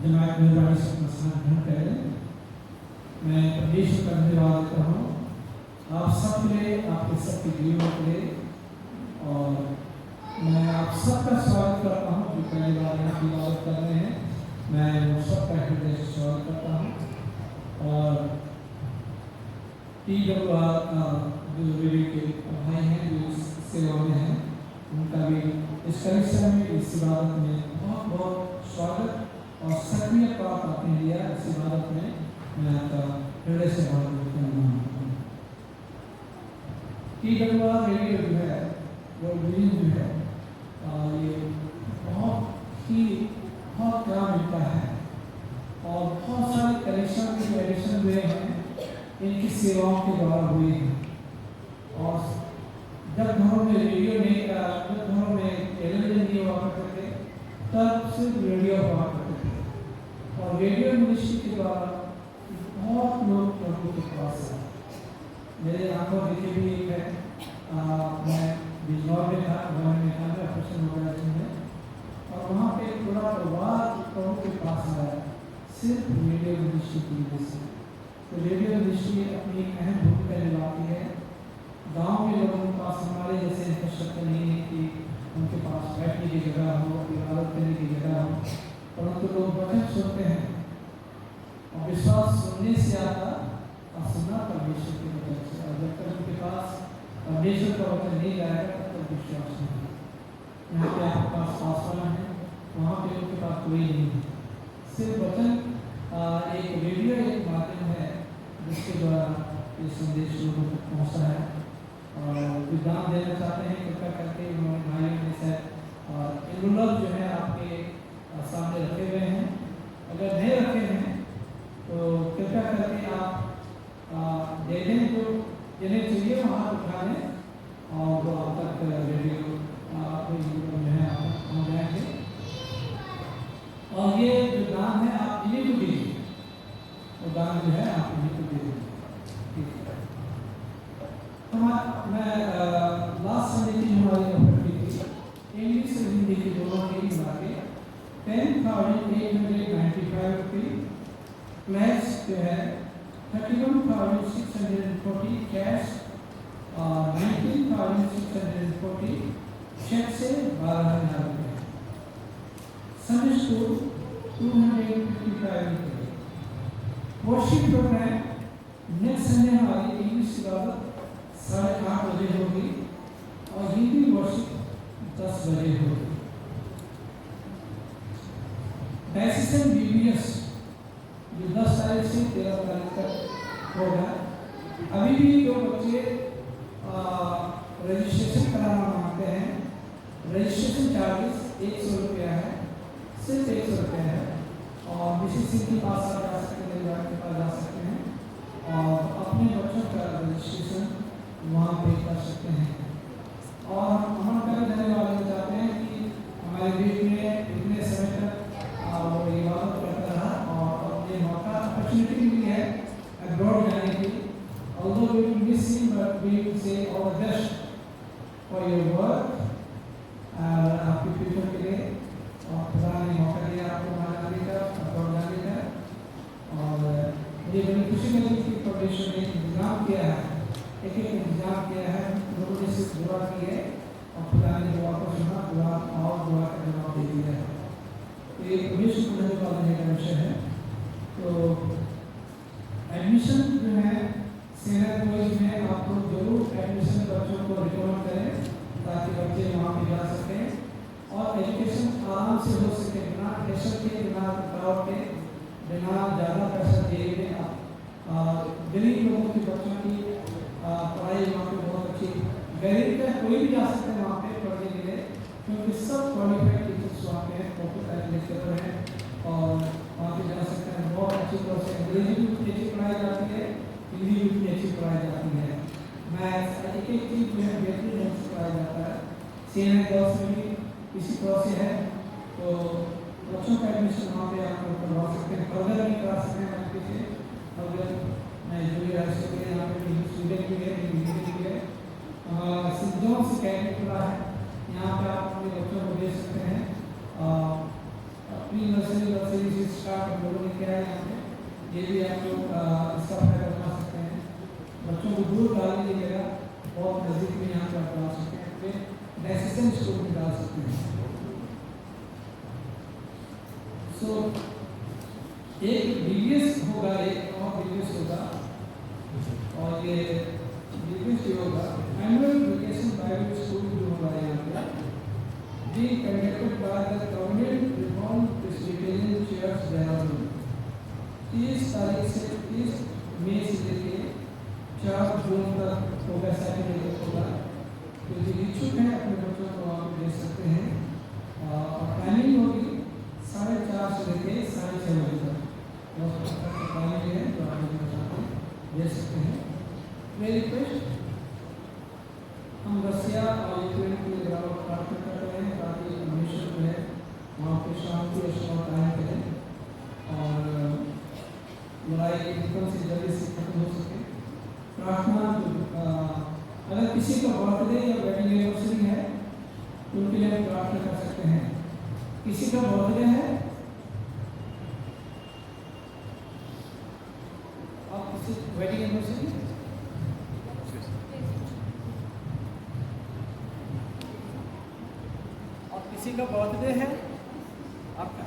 जनाब मेहरबानी से अपना स्थान ग्रहण करें। मैं परमेश्वर का धन्यवाद देता हूँ आप सब के लिए, आपके सबके जीवन के लिए, और मैं आप सबका स्वागत करता हूँ जो पहली बार यहाँ की इबादत कर रहे हैं। मैं उन सबका हृदय से स्वागत करता हूँ और जो रेडियो के भाई हैं जो इस सेवा में हैं उनका भी इस कलीसिया में, इस इबादत में बहुत बहुत स्वागत और सक्रिय पाप आपने लिया। इस इबादत में मैं आपका हृदय से बहुत बहुत धन्यवाद। रेडियो जो है वो विलीन जो है ये बहुत काम मिलता है और बहुत सारे कलेक्शन के एडिशन हुए हैं, इनकी सेवाओं के द्वारा हुए हैं। और जब घरों में रेडियो नहीं, जब घरों में टेलीविजन नहीं हुआ करते थे तब सिर्फ रेडियो हुआ करते थे और रेडियो मिनिस्ट्री के द्वारा बहुत लोग प्रभु के पास आए। मेरे आंखों देखे भी एक है, मैं बिजनौर में था, ऑपरेशन वगैरह में, और वहाँ पे पूरा परिवार प्रभु के पास आया सिर्फ रेडियो मिनिस्ट्री की वजह से। तो रेडियो मिनिस्ट्री अपनी एक अहम भूमिका निभाती है। गांव के लोगों के पास हमारे जैसे इंफ्रास्ट्रक्चर नहीं है कि उनके पास बैठने की जगह हो, इबादत करने की जगह हो, परंतु लोग वचन सुनते हैं और विश्वास सुनने से आता और सुनना परमेश्वर के वचन से। और जब तक उनके पास परमेश्वर का वचन नहीं जाएगा तब तक तक विश्वास नहीं है। यहाँ पे आपके पास आसमान है, वहाँ पे उनके पास कोई नहीं है। सिर्फ वचन एक रेडियो एक माध्यम है जिसके द्वारा ये संदेश लोगों तक पहुँचता है। और विज्ञान देना चाहते हैं कृपया करके उन्होंने भाइयों में से एनवलप जो है आपके सामने रखे हुए हैं। अगर नहीं रखे हैं तो कृपया करके आप देखें जो जिन्हें चाहिए वहाँ उठा लें और वो आप तक रेडियो जो है आप तक पहुँच जाएंगे। और ये जो दान है आप इन्हीं को दीजिए, वो दान जो है आप इन्हीं को दे दीजिए। मैं लास्ट संडे की हमारी ऑफर की थी इंग्लिश और हिंदी की दोनों की मिला के 10,895 रुपये प्लस जो है 31,640 कैश और 19,640 चेक से 12,000 रुपये। संडे स्कूल 255 रुपये। वर्शिप प्रोग्राम नेक्स्ट संडे हमारी इंग्लिश की बात 8:30 बजे होगी और हिंदी वर्शिप 10 बजे होगी। डायसिसन BBS जो 10 तारीख से 13 तारीख तक होगा। अभी भी जो बच्चे रजिस्ट्रेशन कराना मांगते हैं, रजिस्ट्रेशन चार्जेस 100 रुपया है, सिर्फ 100 रुपया है। और BCC के पास आप जा सकते हैं, परिवार के पास जा सकते हैं और अपने बच्चों का रजिस्ट्रेशन वहाँ पे कर सकते हैं। और हम कभी धन्यवाद देना चाहते हैं कि हमारे देश में इतने समय तक वो इबादत करता रहा और ये मौका अपॉर्चुनिटी मिली है अब्रॉड जाने की। although we will miss him but we will say all the best for your work आपके फ्यूचर के लिए। और खुदा ने मौका दिया आपको वहाँ जाने का, अब्रॉड जाने का। और मुझे बड़ी खुशी मिली कि फाउंडेशन ने इंतजाम किया है, एक इंतजाम किया है। लोगों ने सिर्फ दुआ की है और खुदा ने दुआ को सुना, दुआ और दुआ का जवाब दे दिया है। तो ये भविष्य को धन्यवाद देने का विषय है। तो एडमिशन जो है सीनियर कॉलेज में आप लोग जरूर एडमिशन बच्चों को रिकमेंड करें ताकि बच्चे वहाँ पे जा सकें और एजुकेशन आराम से हो सके, बिना प्रेशर के, बिना रुकावट के, बिना ज़्यादा प्रेशर दिए हुए। गरीब लोगों के बच्चों की पढ़ाई वहाँ पे बहुत अच्छी, गरीब का कोई भी जा सकते हैं वहाँ पे पढ़ने के लिए क्योंकि सब क्वालिफाइड टीचर्स वहाँ पे प्रोफेसर लेक्चरर हैं और वहाँ पे जा सकते हैं। बहुत अच्छी तरह से अंग्रेजी भी उतनी अच्छी पढ़ाई जाती है, हिंदी भी उतनी अच्छी पढ़ाई जाती है, मैथ्स एक एक चीज़ जो है बेहतरीन ढंग से पढ़ाया जाता है। सीनियर गर्ल्स में भी इसी तरह से है। तो बच्चों का एडमिशन वहाँ पे आप लोग करवा सकते हैं, फर्दर नहीं करा सकते हैं अच्छे से। अगर मैं जूनियर हाई स्कूल के यहाँ पे स्टूडेंट भी है, इंजीनियर भी है, सिद्धों से कैंप खुला है, यहाँ पे आप अपने बच्चों को भेज सकते हैं। प्री नर्सरी से स्टार्ट हम लोगों ने किया है यहाँ पे, ये भी आप लोग इसका फायदा उठा सकते हैं। बच्चों को दूर डालने की जगह बहुत नज़दीक में यहाँ पे आप डाल सकते हैं, फिर डायसिसन स्कूल में डाल सकते हैं। सो एक BBS होगा, एक और BBS होगा और ये BBS जो होगा एनुअल वेकेशन बाइबल स्कूल जो होगा यहाँ पे be conducted by the Covenant Reformed Presbyterian Church Dehradun. 30 तारीख से 30 मई से लेके 4 जून तक होगा, सैटरडे तक होगा। तो जो इच्छुक हैं अपने बच्चों को आप भेज सकते हैं और टाइमिंग होगी 4:30 से लेके 6:30 बजे तक। टाइमिंग है तो आप भेज सकते हैं। मेरी रिक्वेस्ट, हम रसिया और यूक्रेन के लिए प्रार्थना कर रहे हैं ताकि परमेश्वर जो है वहाँ पे शांति और समाधान कायम करें और लड़ाई के विकल्प से जल्दी से खत्म हो सके। प्रार्थना अगर किसी का बर्थडे या वेडिंग एनिवर्सरी है तो उनके लिए हम प्रार्थना कर सकते हैं। किसी का बर्थडे है, आप किसी वेडिंग एनिवर्सरी किसी का बर्थडे है आपका,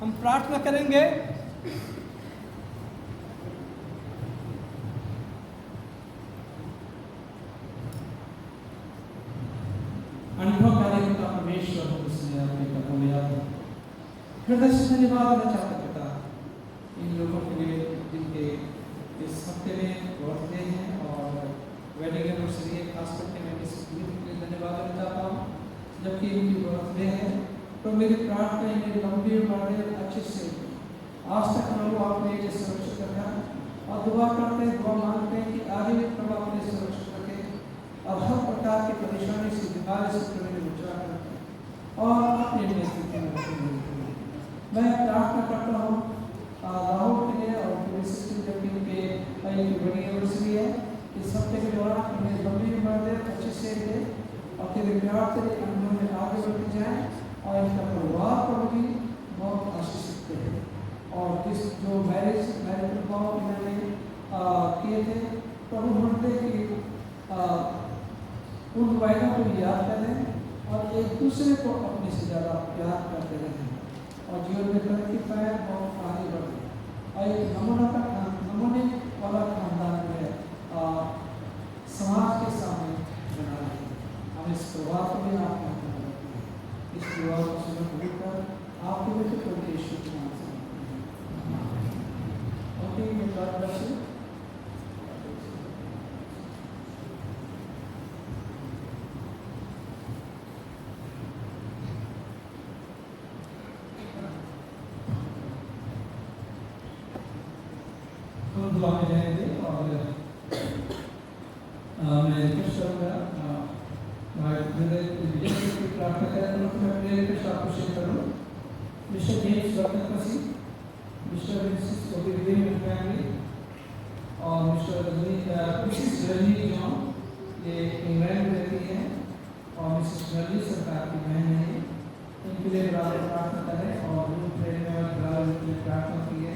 हम प्रार्थना करेंगे हृदय से धन्यवाद देना चाहता पिता इन लोगों के लिए जिनके इस हफ्ते में बर्थडे हैं और वेडिंग एनिवर्सरी है। खास करके मैं इस के लिए धन्यवाद देना चाहता हूँ जबकि इनकी बर्थडे है। तो मेरी प्रार्थना है मेरी लंबी उम्र अच्छे से आज तक प्रभु आपने ये सुरक्षित रखा और दुआ करते हैं, दुआ मांगते हैं कि आगे भी प्रभु आपने सुरक्षित रखे और हर प्रकार की परेशानी से बीमारी से प्रभु बचा रखें और अपने स्थिति में रखें। मैं प्रार्थना करता हूँ राहुल के लिए और पूरे सिस्टम जबकि उनके बड़ी एनिवर्सरी है इस हफ्ते के दौरान उन्हें लंबी उम्र अच्छे से दे और तेरे प्यार तेरे अनुभव में आगे बढ़ते जाए और इनका परिवार पर भी बहुत आशीषित है। और जिस जो मैरिज प्रभाव इन्होंने किए थे तो वो ढूंढते कि उन वायदों को याद करें और एक दूसरे को अपने से ज़्यादा प्यार करते रहें और जीवन में तरक्की पाए और आगे बढ़े और एक नमूने वाला खानदान में समाज के सामने बना रहे। हम इस परिवार को भी आप इस परिवार को समर्पित कर आपके बेटे प्रभु यीशु के नाम से ओके। मैं बात करती हम दुआ में जाएंगे और मैं रिक्वेस्ट करूँगा प्रार्थना करें तो मैं अपने रिक्वेस्ट आपको शेयर करूँ। Mr James Ratnapasi, Mr William family और मिसिस रजनी जॉन ये इंग्लैंड में रहती है और मिसिस रजनी सरकार की बहन है। इनके लिए बराबर प्रार्थना करें और ग्रुप प्रेयर में बराबर के लिए प्रार्थना की है।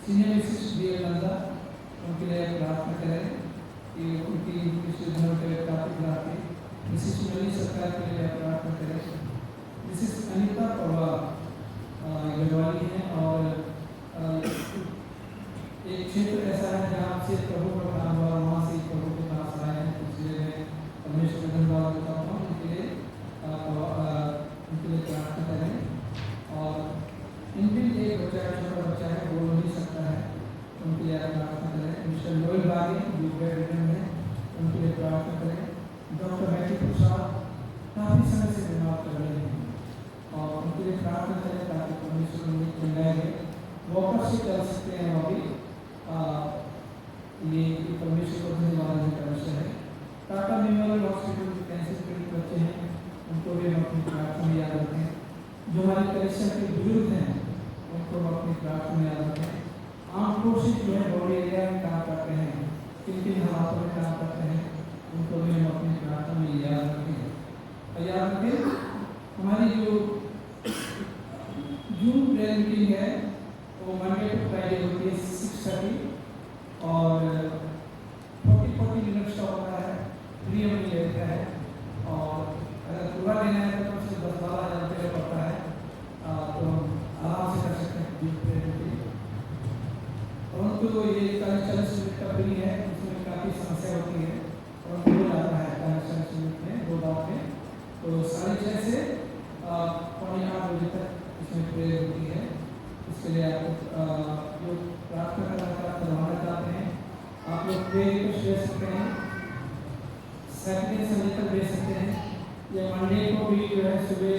Senior Mrs B L Nanda उनके लिए प्रार्थना करें कि उनकी पिछले दिनों के लिए काफ़ी प्रार्थी। मिसिस मली सरकार के लिए प्रार्थना करें। मिसिस अनिता पवार गढ़वाली है और एक क्षेत्र ऐसा है जहाँ से प्रभु का काम हुआ वहाँ से प्रभु के पास आए हैं। इसलिए मैं परमेश्वर का धन्यवाद देता हूँ उनके लिए प्रार्थना करें। और इनके लिए एक बच्चा छोटा बच्चा है बोल नहीं सकता है उनके लिए प्रार्थना करें। मिस्टर लोयल बागी जो ब्रिटेन में उनके लिए प्रार्थना करें। डॉक्टर मैथ्यू प्रसाद काफ़ी समय से बीमार कर रहे हैं और उनके लिए प्रार्थना करें ताकि परमेश्वर उन्हें चंगाए वापस से चल सकते हैं। अभी ये परमेश्वर को धन्यवाद देने का विषय है। टाटा मेमोरियल हॉस्पिटल में कैंसर पीड़ित बच्चे हैं उनको भी हम अपनी प्रार्थना में याद रखें। जो हमारे कलेक्शन के बुजुर्ग हैं उनको हम अपनी प्रार्थना में याद रखें। आमतौर से जो है बॉडी एरिया में काम करते हैं किन किन हालातों में काम करते हैं उनको भी हम अपनी प्रार्थना में याद रखें। याद रखें हमारी जो जून प्रेयर मीटिंग है वो मंडे टू फ्राइडे होती है 6:30 और 40 मिनट्स का होता है। फ्री में लेता है और अगर पूरा लेना है तो कम से 10-12 हज़ार रुपये पड़ता है तो हम आराम से कर सकते हैं जून प्रेयर मीटिंग। परंतु ये 40 मिनट का फ्री है उसमें काफ़ी समस्या होती है और हो जाता है 40 मिनट में 2 बार में। तो 6:30 से 8:45 बजे तक इसमें प्रेयर होती है। इसके लिए आप जो प्रार्थना करना चाहते हैं आप लोग प्रेयर रिक्वेस्ट दे सकते हैं। सैटरडे संडे तक दे सकते हैं या मंडे को भी जो है सुबह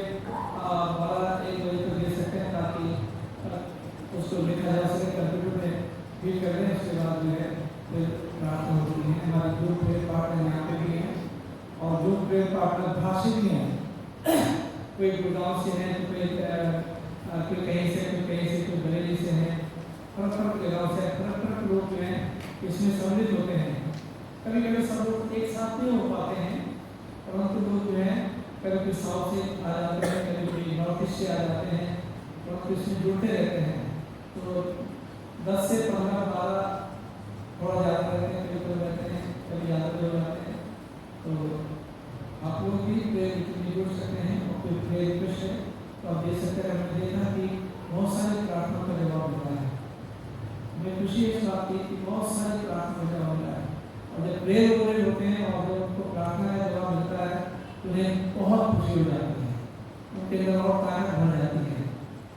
12-1 बजे तक दे सकते हैं ताकि उसको लिखा जा सके कंप्यूटर में फिल कर दें। उसके बाद जो है फिर प्रार्थना होती है। हमारे ग्रुप प्रेयर पार्टनर यहाँ पे भी हैं और ग्रुप प्रेयर पार्टनर भाषी भी हैं। कोई गुड़गांव से हैं तो कोई कहीं से कोई बरेली से हैं। फर्क जगह से फर्क लोग जो हैं इसमें सम्मिलित होते हैं। कभी कभी सब लोग एक साथ नहीं हो पाते हैं परंतु लोग जो है कभी साउथ से आ जाते हैं कभी नॉर्थ ईस्ट से आ जाते हैं परंतु इसमें जुड़ते रहते हैं। तो 10 से 15-12 थोड़ा ज़्यादा रहते हैं कभी रहते हैं कभी ज़्यादा हो जाते हैं। तो आप लोग भी प्रेयर जुड़ सकते हैं और कोई प्रेयर रिक्वेस्ट है तो आप दे सकते हैं। हमने देखा कि बहुत सारी प्रार्थना का जवाब मिला है। मैं खुशी इस बात की कि बहुत सारी प्रार्थना का जवाब मिला है और जब प्रेयर वगैरह होते हैं और जब उनको प्रार्थना का जवाब मिलता है तो उन्हें बहुत खुशी हो जाती है। उनके अंदर और ताकत बढ़ जाती है।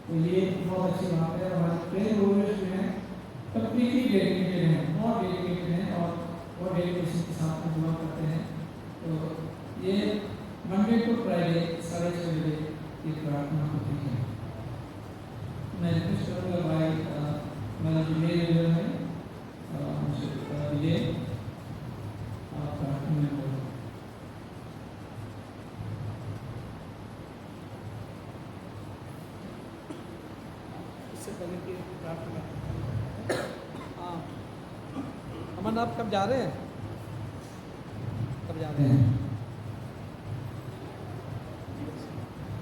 तो ये बहुत अच्छी बात है। हमारे प्रेयर वॉरियर्स जो हैं कंप्लीटली डेडिकेटेड हैं, बहुत डेडिकेटेड हैं और बहुत डेडिकेशन के साथ में दुआ करते हैं। तो ये मंडे टू फ्राइडे 6:30 बजे ये प्रार्थना होती है। मैं रिक्वेस्ट करूँगा भाई मेरा विजय जो है विजय आप प्रार्थना में बोलो। इससे पहले कि प्रार्थना हाँ अमन आप कब जा रहे हैं? कब जा रहे हैं?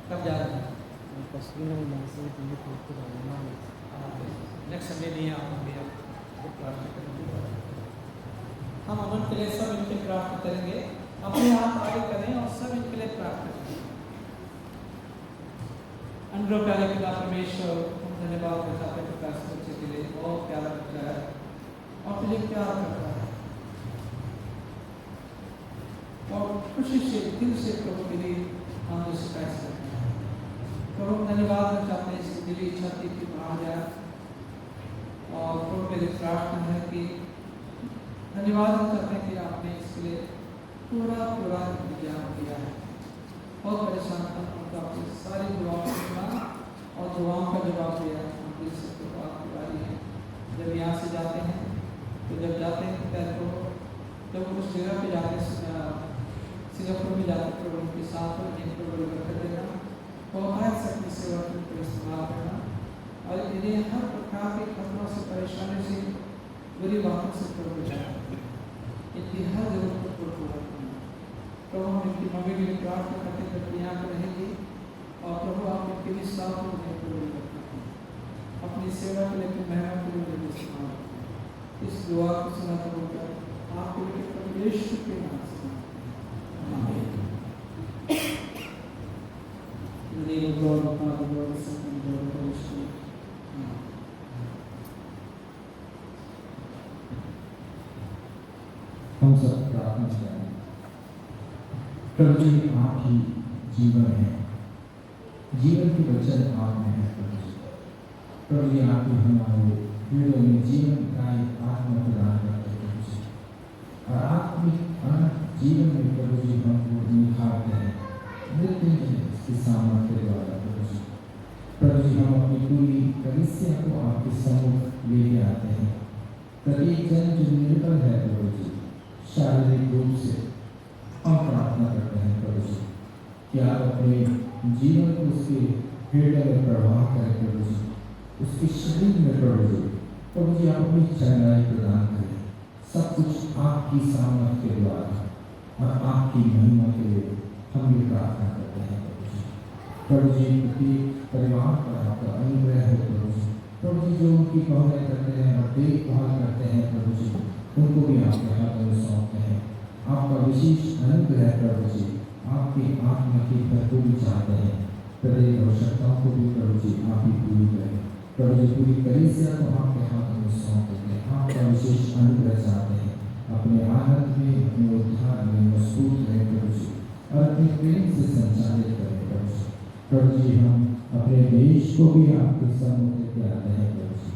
कब जा रहे हैं? नेक्स्ट संडे नहीं आऊँगी आपको प्रार्थना करेंगे। हम अमन के लिए सब इनके प्रार्थना करेंगे। अपने हाथ आगे करें और सब इनके लिए प्रार्थना करें। अनुग्रह प्यारे पिता परमेश्वर, हम धन्यवाद बताते हैं प्रकाश बच्चे के लिए, बहुत प्यारा बच्चा है और तुझे प्यार करता है और खुशी से दिल से प्रभु के लिए हम उसे पैस करते हैं। तो हम धन्यवाद चाहते हैं इस दिली इच्छा की बाहर जाए और प्रभु के लिए प्रार्थना है कि धन्यवाद चाहते हैं कि आपने इसके लिए पूरा पूरा इंतजाम किया है। बहुत परेशान था उनका आपने सारी दुआओं को सुना और दुआओं का जवाब दिया। हम दिल से तो बात वाली है। जब यहाँ से जाते हैं तो जब जाते हैं तो जब उस जगह पे जाते सिंगापुर में जाते तो उनके साथ जिनको कर देना और हर सकती सेवा को इस्तेमाल करना और इन्हें हर प्रकार के खतरों से परेशानी से बुरी बातों से दूर बचाना, इनकी हर जरूरत को पूरा करना। प्रभु हम इनकी मम्मी के लिए प्रार्थना करते जब यहाँ पर रहेंगे और प्रभु आप इनके लिए साफ होने को करते हैं, अपनी सेवा के लिए मेहनत के लिए इस्तेमाल करते हैं। इस दुआ को सुना कर आपके लिए प्रभु यीशु के नाम से हम सब प्रार्थना करें। प्रभु जी आप ही जीवन है, जीवन की वचन आप में है। प्रभु जी आप ही हमारे हृदय में जीवन का आत्मा प्रदान करते हैं और आत्मिक जीवन में प्रभु जी हमको निखारते हैं, मिलते हैं इसके सामर्थ्य द्वारा। प्रभु जी हम अपनी पूरी कलीसिया को आपके सम्मुख लेके आते हैं। प्रत्येक जन जो निर्बल है प्रभु जी शारीरिक रूप से, हम प्रार्थना करते हैं प्रभु जी कि आप अपने जीवन को उसके हृदय में प्रवाह करें प्रभु जी, उसके शरीर में प्रभु जी आप अपनी चंगाई प्रदान करें। सब कुछ आपकी सामर्थ्य के द्वारा और आपकी महिमा के लिए हम ये प्रार्थना करते हैं प्रभु जी। प्रत्येक परिवार पर आपका अनुग्रह हो प्रभु जी, जो उनकी पहुँच करते हैं और देखभाल करते हैं प्रभु जी, उनको भी आपके हाथों में सौंपते हैं। आपका विशेष अनुग्रह प्रभु जी, आपकी आत्मा की भरपूरी चाहते हैं। प्रत्येक आवश्यकताओं को भी प्रभु जी आप ही पूरी करें। प्रभु जी पूरी कलीसिया को आपके हाथों में सौंप देते हैं। आपका विशेष अनुग्रह चाहते हैं। अपने आनंद में, अपने उद्धार में मजबूत रहें प्रभु जी और अपने प्रेम से संचालित करें प्रभु जी। प्रभु जी हम अपने देश को भी आपके सम्मुख लेके आते हैं प्रभु जी।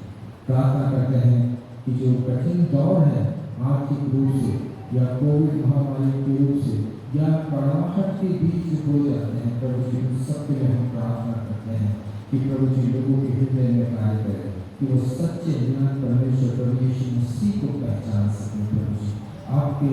प्रार्थना करते हैं कि जो कठिन दौर है आर्थिक रूप से या कोविड महामारी के रूप से या कड़वाहट के बीच हो जाते हैं प्रभु जी, उन सबके लिए हम प्रार्थना करते हैं कि प्रभु जी लोगों के हृदय में कार्य करें कि वो सच्चे जीवन परमेश्वर प्रभु यीशु मसीह को पहचान सकें प्रभु जी। आपके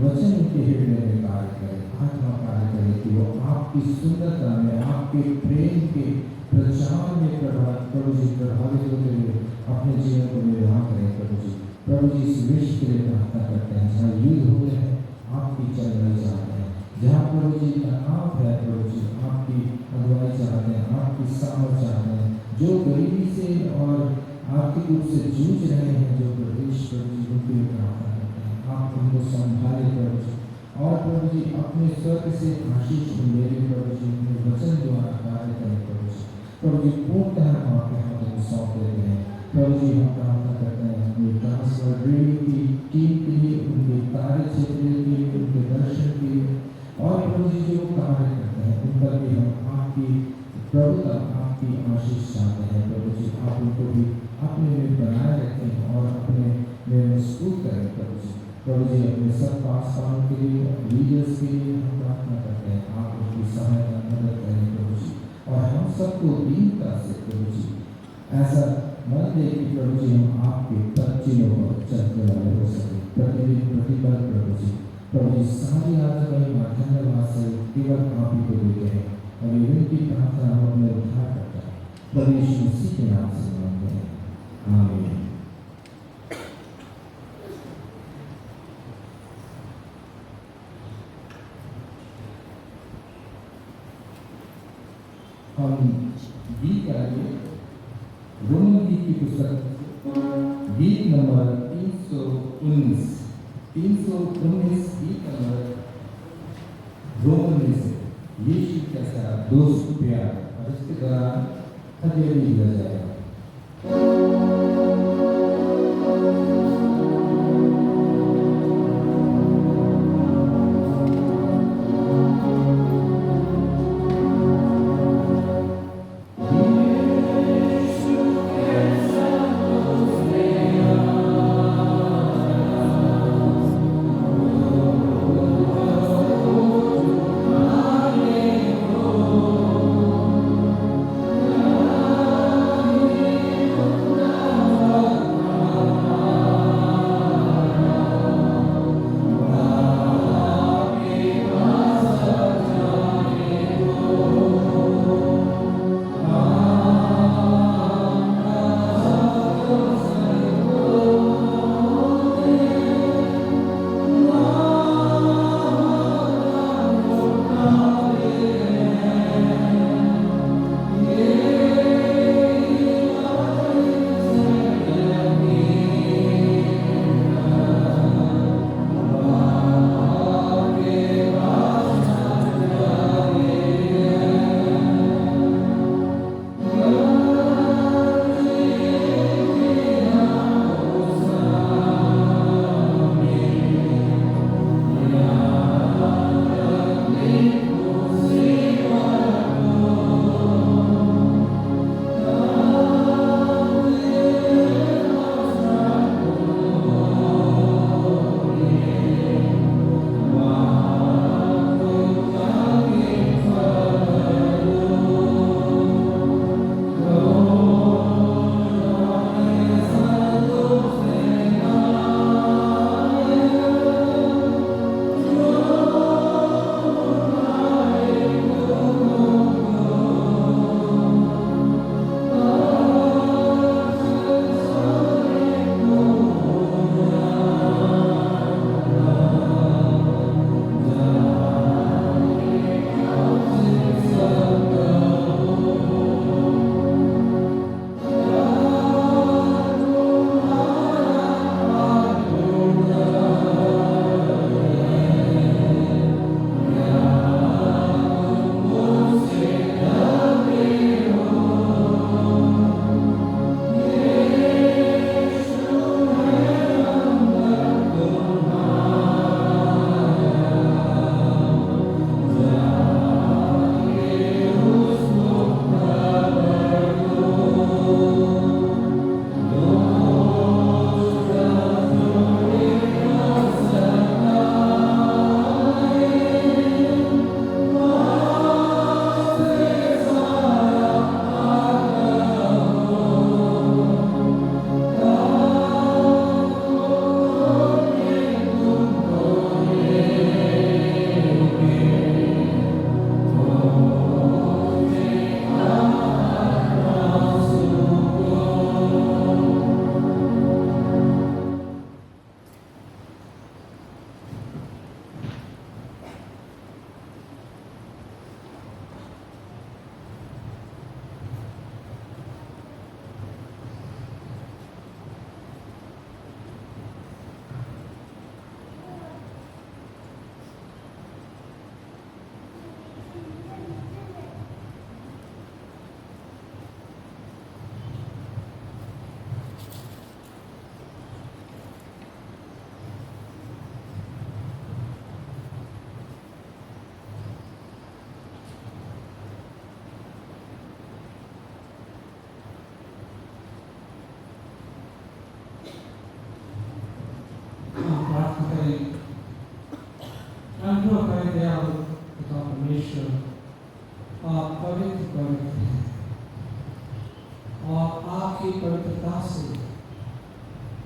वचन के हृदय में कार्य करें, आत्मा कार्य करे कि वो आपकी सुंदरता में, आपके प्रेम के प्रचार में प्रभु जी प्रभावित होते हुए अपने जीवन को निर्वाह करें प्रभु जी। प्रभु जी इस विश्व के लिए प्रार्थना करते हैं जहाँ युद्ध होते हैं आपकी चंगाई चाहते हैं, जहाँ प्रभु जी तनाव है प्रभु जी आपकी अगुवाई चाहते हैं, आपकी सामर्थ चाहते हैं। जो गरीबी से और आर्थिक रूप से जूझ रहे हैं जो प्रदेश प्रभु जी उनके लिए प्रार्थना करते हैं, आप उनको संभाले प्रभु जी और प्रभु जी अपने स्वर्ग से आशीष मेरे प्रभु जी अपने वचन द्वारा कार्य करें प्रभु जी। प्रभु जी पूर्णतः हम आपके हाथों में सौंप देते हैं। प्रभु जी हम प्रार्थना करते हैं अपनी ट्रांसफर रेडियो की टीम के लिए, उनके कार्य क्षेत्र के लिए, उनके दर्शन के लिए और प्रभु जी जो कार्य करते हैं उन पर भी हम आपकी प्रभुता, आपकी आशीष चाहते हैं प्रभु जी। आप उनको भी अपने में बनाए रखें और अपने में मजबूत करें प्रभु जी। प्रभु जी अपने सब पासवानों के लिए, लीडर्स के लिए हम प्रार्थना करते हैं, आप उनकी सहायता मदद करें प्रभु जी। और हम सबको दीनता से प्रभु जी ऐसा मन दे कि प्रभु जी हम आपके पच्चीनों पर चलने वाले हो सके प्रतिदिन प्रतिपल प्रभु जी। प्रभु जी सारी आदत में धन्यवाद से केवल आप ही को देते हैं और ये विनती प्रार्थना हम अपने उद्धार करते हैं प्रभु यीशु मसीह के नाम से मांगते हैं, आमीन। हम गीत गाएंगे रोमन गीत की पुस्तक गीत नंबर 319 गीत नंबर रोमन में से यीशु कैसा दोस्त प्यार, और इसके दौरान हथेली दिया जाएगा।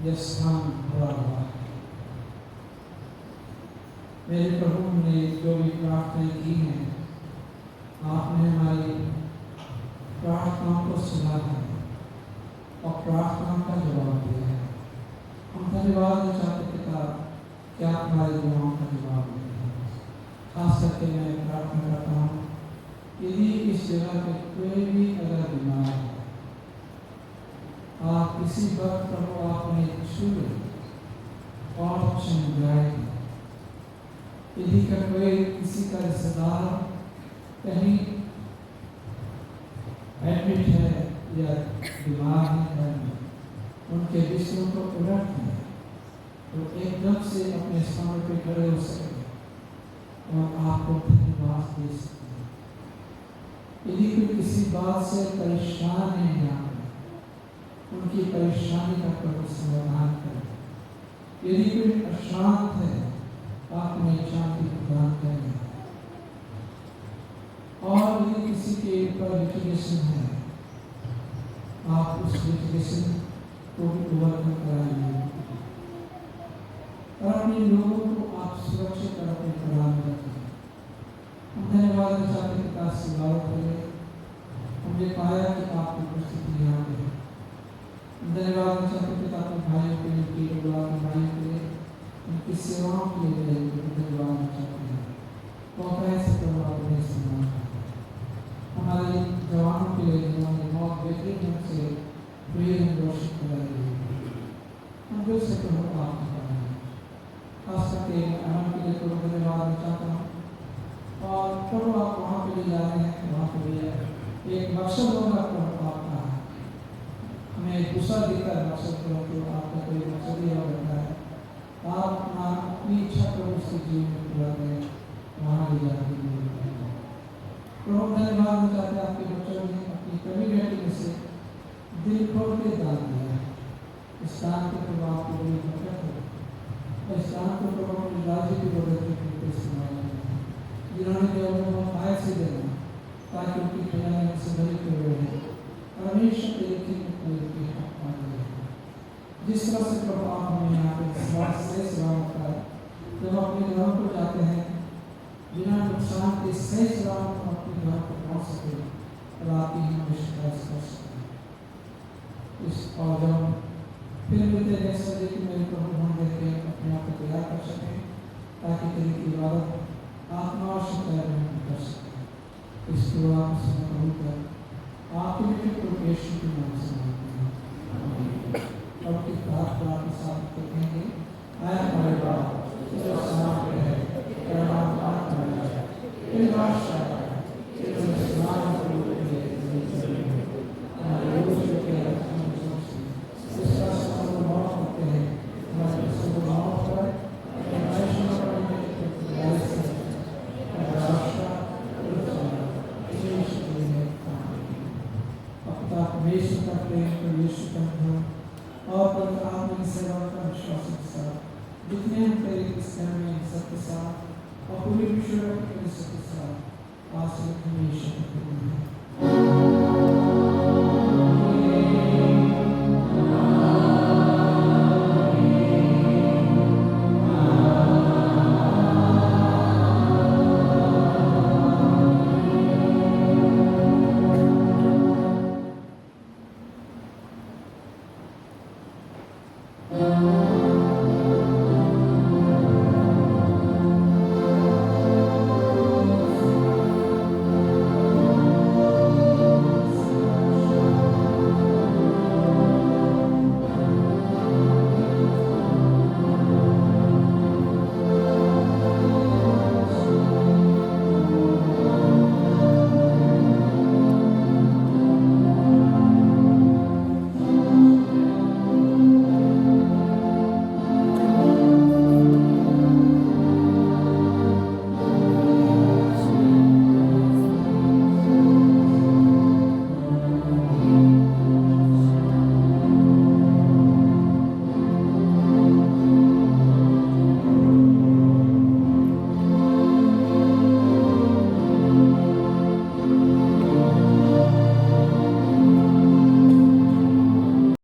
यह स्थान भरा हुआ है। मेरे प्रभु ने जो भी प्रार्थनाएं की हैं, आपने हमारी प्रार्थनाओं को सुना है और प्रार्थनाओं का जवाब दिया है। हम धन्यवाद देना चाहते पिता कि आप हमारे दुआओं का जवाब देते हैं। खास करके मैं प्रार्थना करता हूँ, यदि इस जगह पे कोई भी अगर बीमार है, आप किसी वक्त प्रभु आपने छूए और चंग जाए। यदि का कोई किसी का रिश्तेदार कहीं एडमिट है या बीमार है घर में, उनके बिस्तरों को उलट दें तो एकदम से अपने स्थान पे खड़े हो सके और आपको धन्यवाद दे सकते हैं। यदि कोई किसी बात से परेशान है यहाँ पे, उनकी परेशानी का प्रभु समाधान करें। यदि कोई अशांत है, आप में शांति प्रदान करें। और यदि किसी के ऊपर लिटिगेशन है, आप उस लिटिगेशन को भी ओवरकम कराएंगे और अपने लोगों को आप सुरक्षित और अपने प्रदान रखें। हम धन्यवाद देना चाहते हैं पिता सेवाओं के लिए। हमने पाया कि आपकी उपस्थिति यहाँ पे है। हम धन्यवाद देना चाहते हैं पिता अपने भाइयों के लिए, उनकी भाइयों के लिए, उनकी सेवाओं के लिए धन्यवाद देना चाहते हैं। मौका है से प्रभु आपने सम्मान हमारे जवानों के लिए जिन्होंने बहुत बेहतरीन ढंग से प्रेम रोशन कराई है, हम दिल से प्रभु आपका खास करके आनंद के लिए प्रभु धन्यवाद देना चाहता हूँ। और प्रभु आप वहाँ पे ले जा रहे हैं, वहाँ पे ले एक मकसद होगा प्रभु आपका है। हमें दूसरा दिखता है मकसद प्रभु, आपका कोई मकसद ही और रहता है। आप अपनी इच्छा प्रभु उसके जीवन में पूरा करें, वहाँ ले जाके प्रभु धन्यवाद देना चाहते हैं। आपके बच्चों ने अपनी कमी बेटी में से दिल खोल के दान दिया है। इस दान के प्रभाव को बड़ी बरकत हो, इस दान को प्रभाव अपने राज्य की बरकत के इस्तेमाल करें। जिन्होंने केवल आय से देना ताकि उनकी खजाने से भरी हुए हैं, हमेशा एक ही उनकी हक पाने। जिस तरह से प्रभु आप हमें यहाँ पे विश्वास से सलामत कर जब अपने घरों को जाते हैं, बिना नुकसान के सही सलामत अपने घर को पहुँच सके और आप ही हमेशा कर सकें। इस और जब फिर मिलते जैसा कि मेरे प्रभु हम देखे अपने आप को तैयार कर सकें ताकि तेरी की इबादत आत्मा और सत्य में कर सकें। इस दुआ को समझ कर आपके लिए प्रभु यीशु के नाम से मांगते हैं। अब की प्रार्थना के साथ कहेंगे, आए हमारे बाप जो आसमान में है, तेरा नाम पाक होना चाहिए, तेरी बादशाह तेरे नाम को लिए हमारे रोज के इस तरह से हम माफ करते हैं हमारे सब गुनाहों पर, अपने वैष्णव पर खुदाई से बादशाह यीशु के लिए अपना परमेश्वर का प्रेम और यीशु का धर्म और पवित्र आत्मा की सेवा का विश्वास के साथ जितने हम तेरे इस घर में सबके साथ और पूरी विश्व के सबके साथ आज से हमेशा Amen.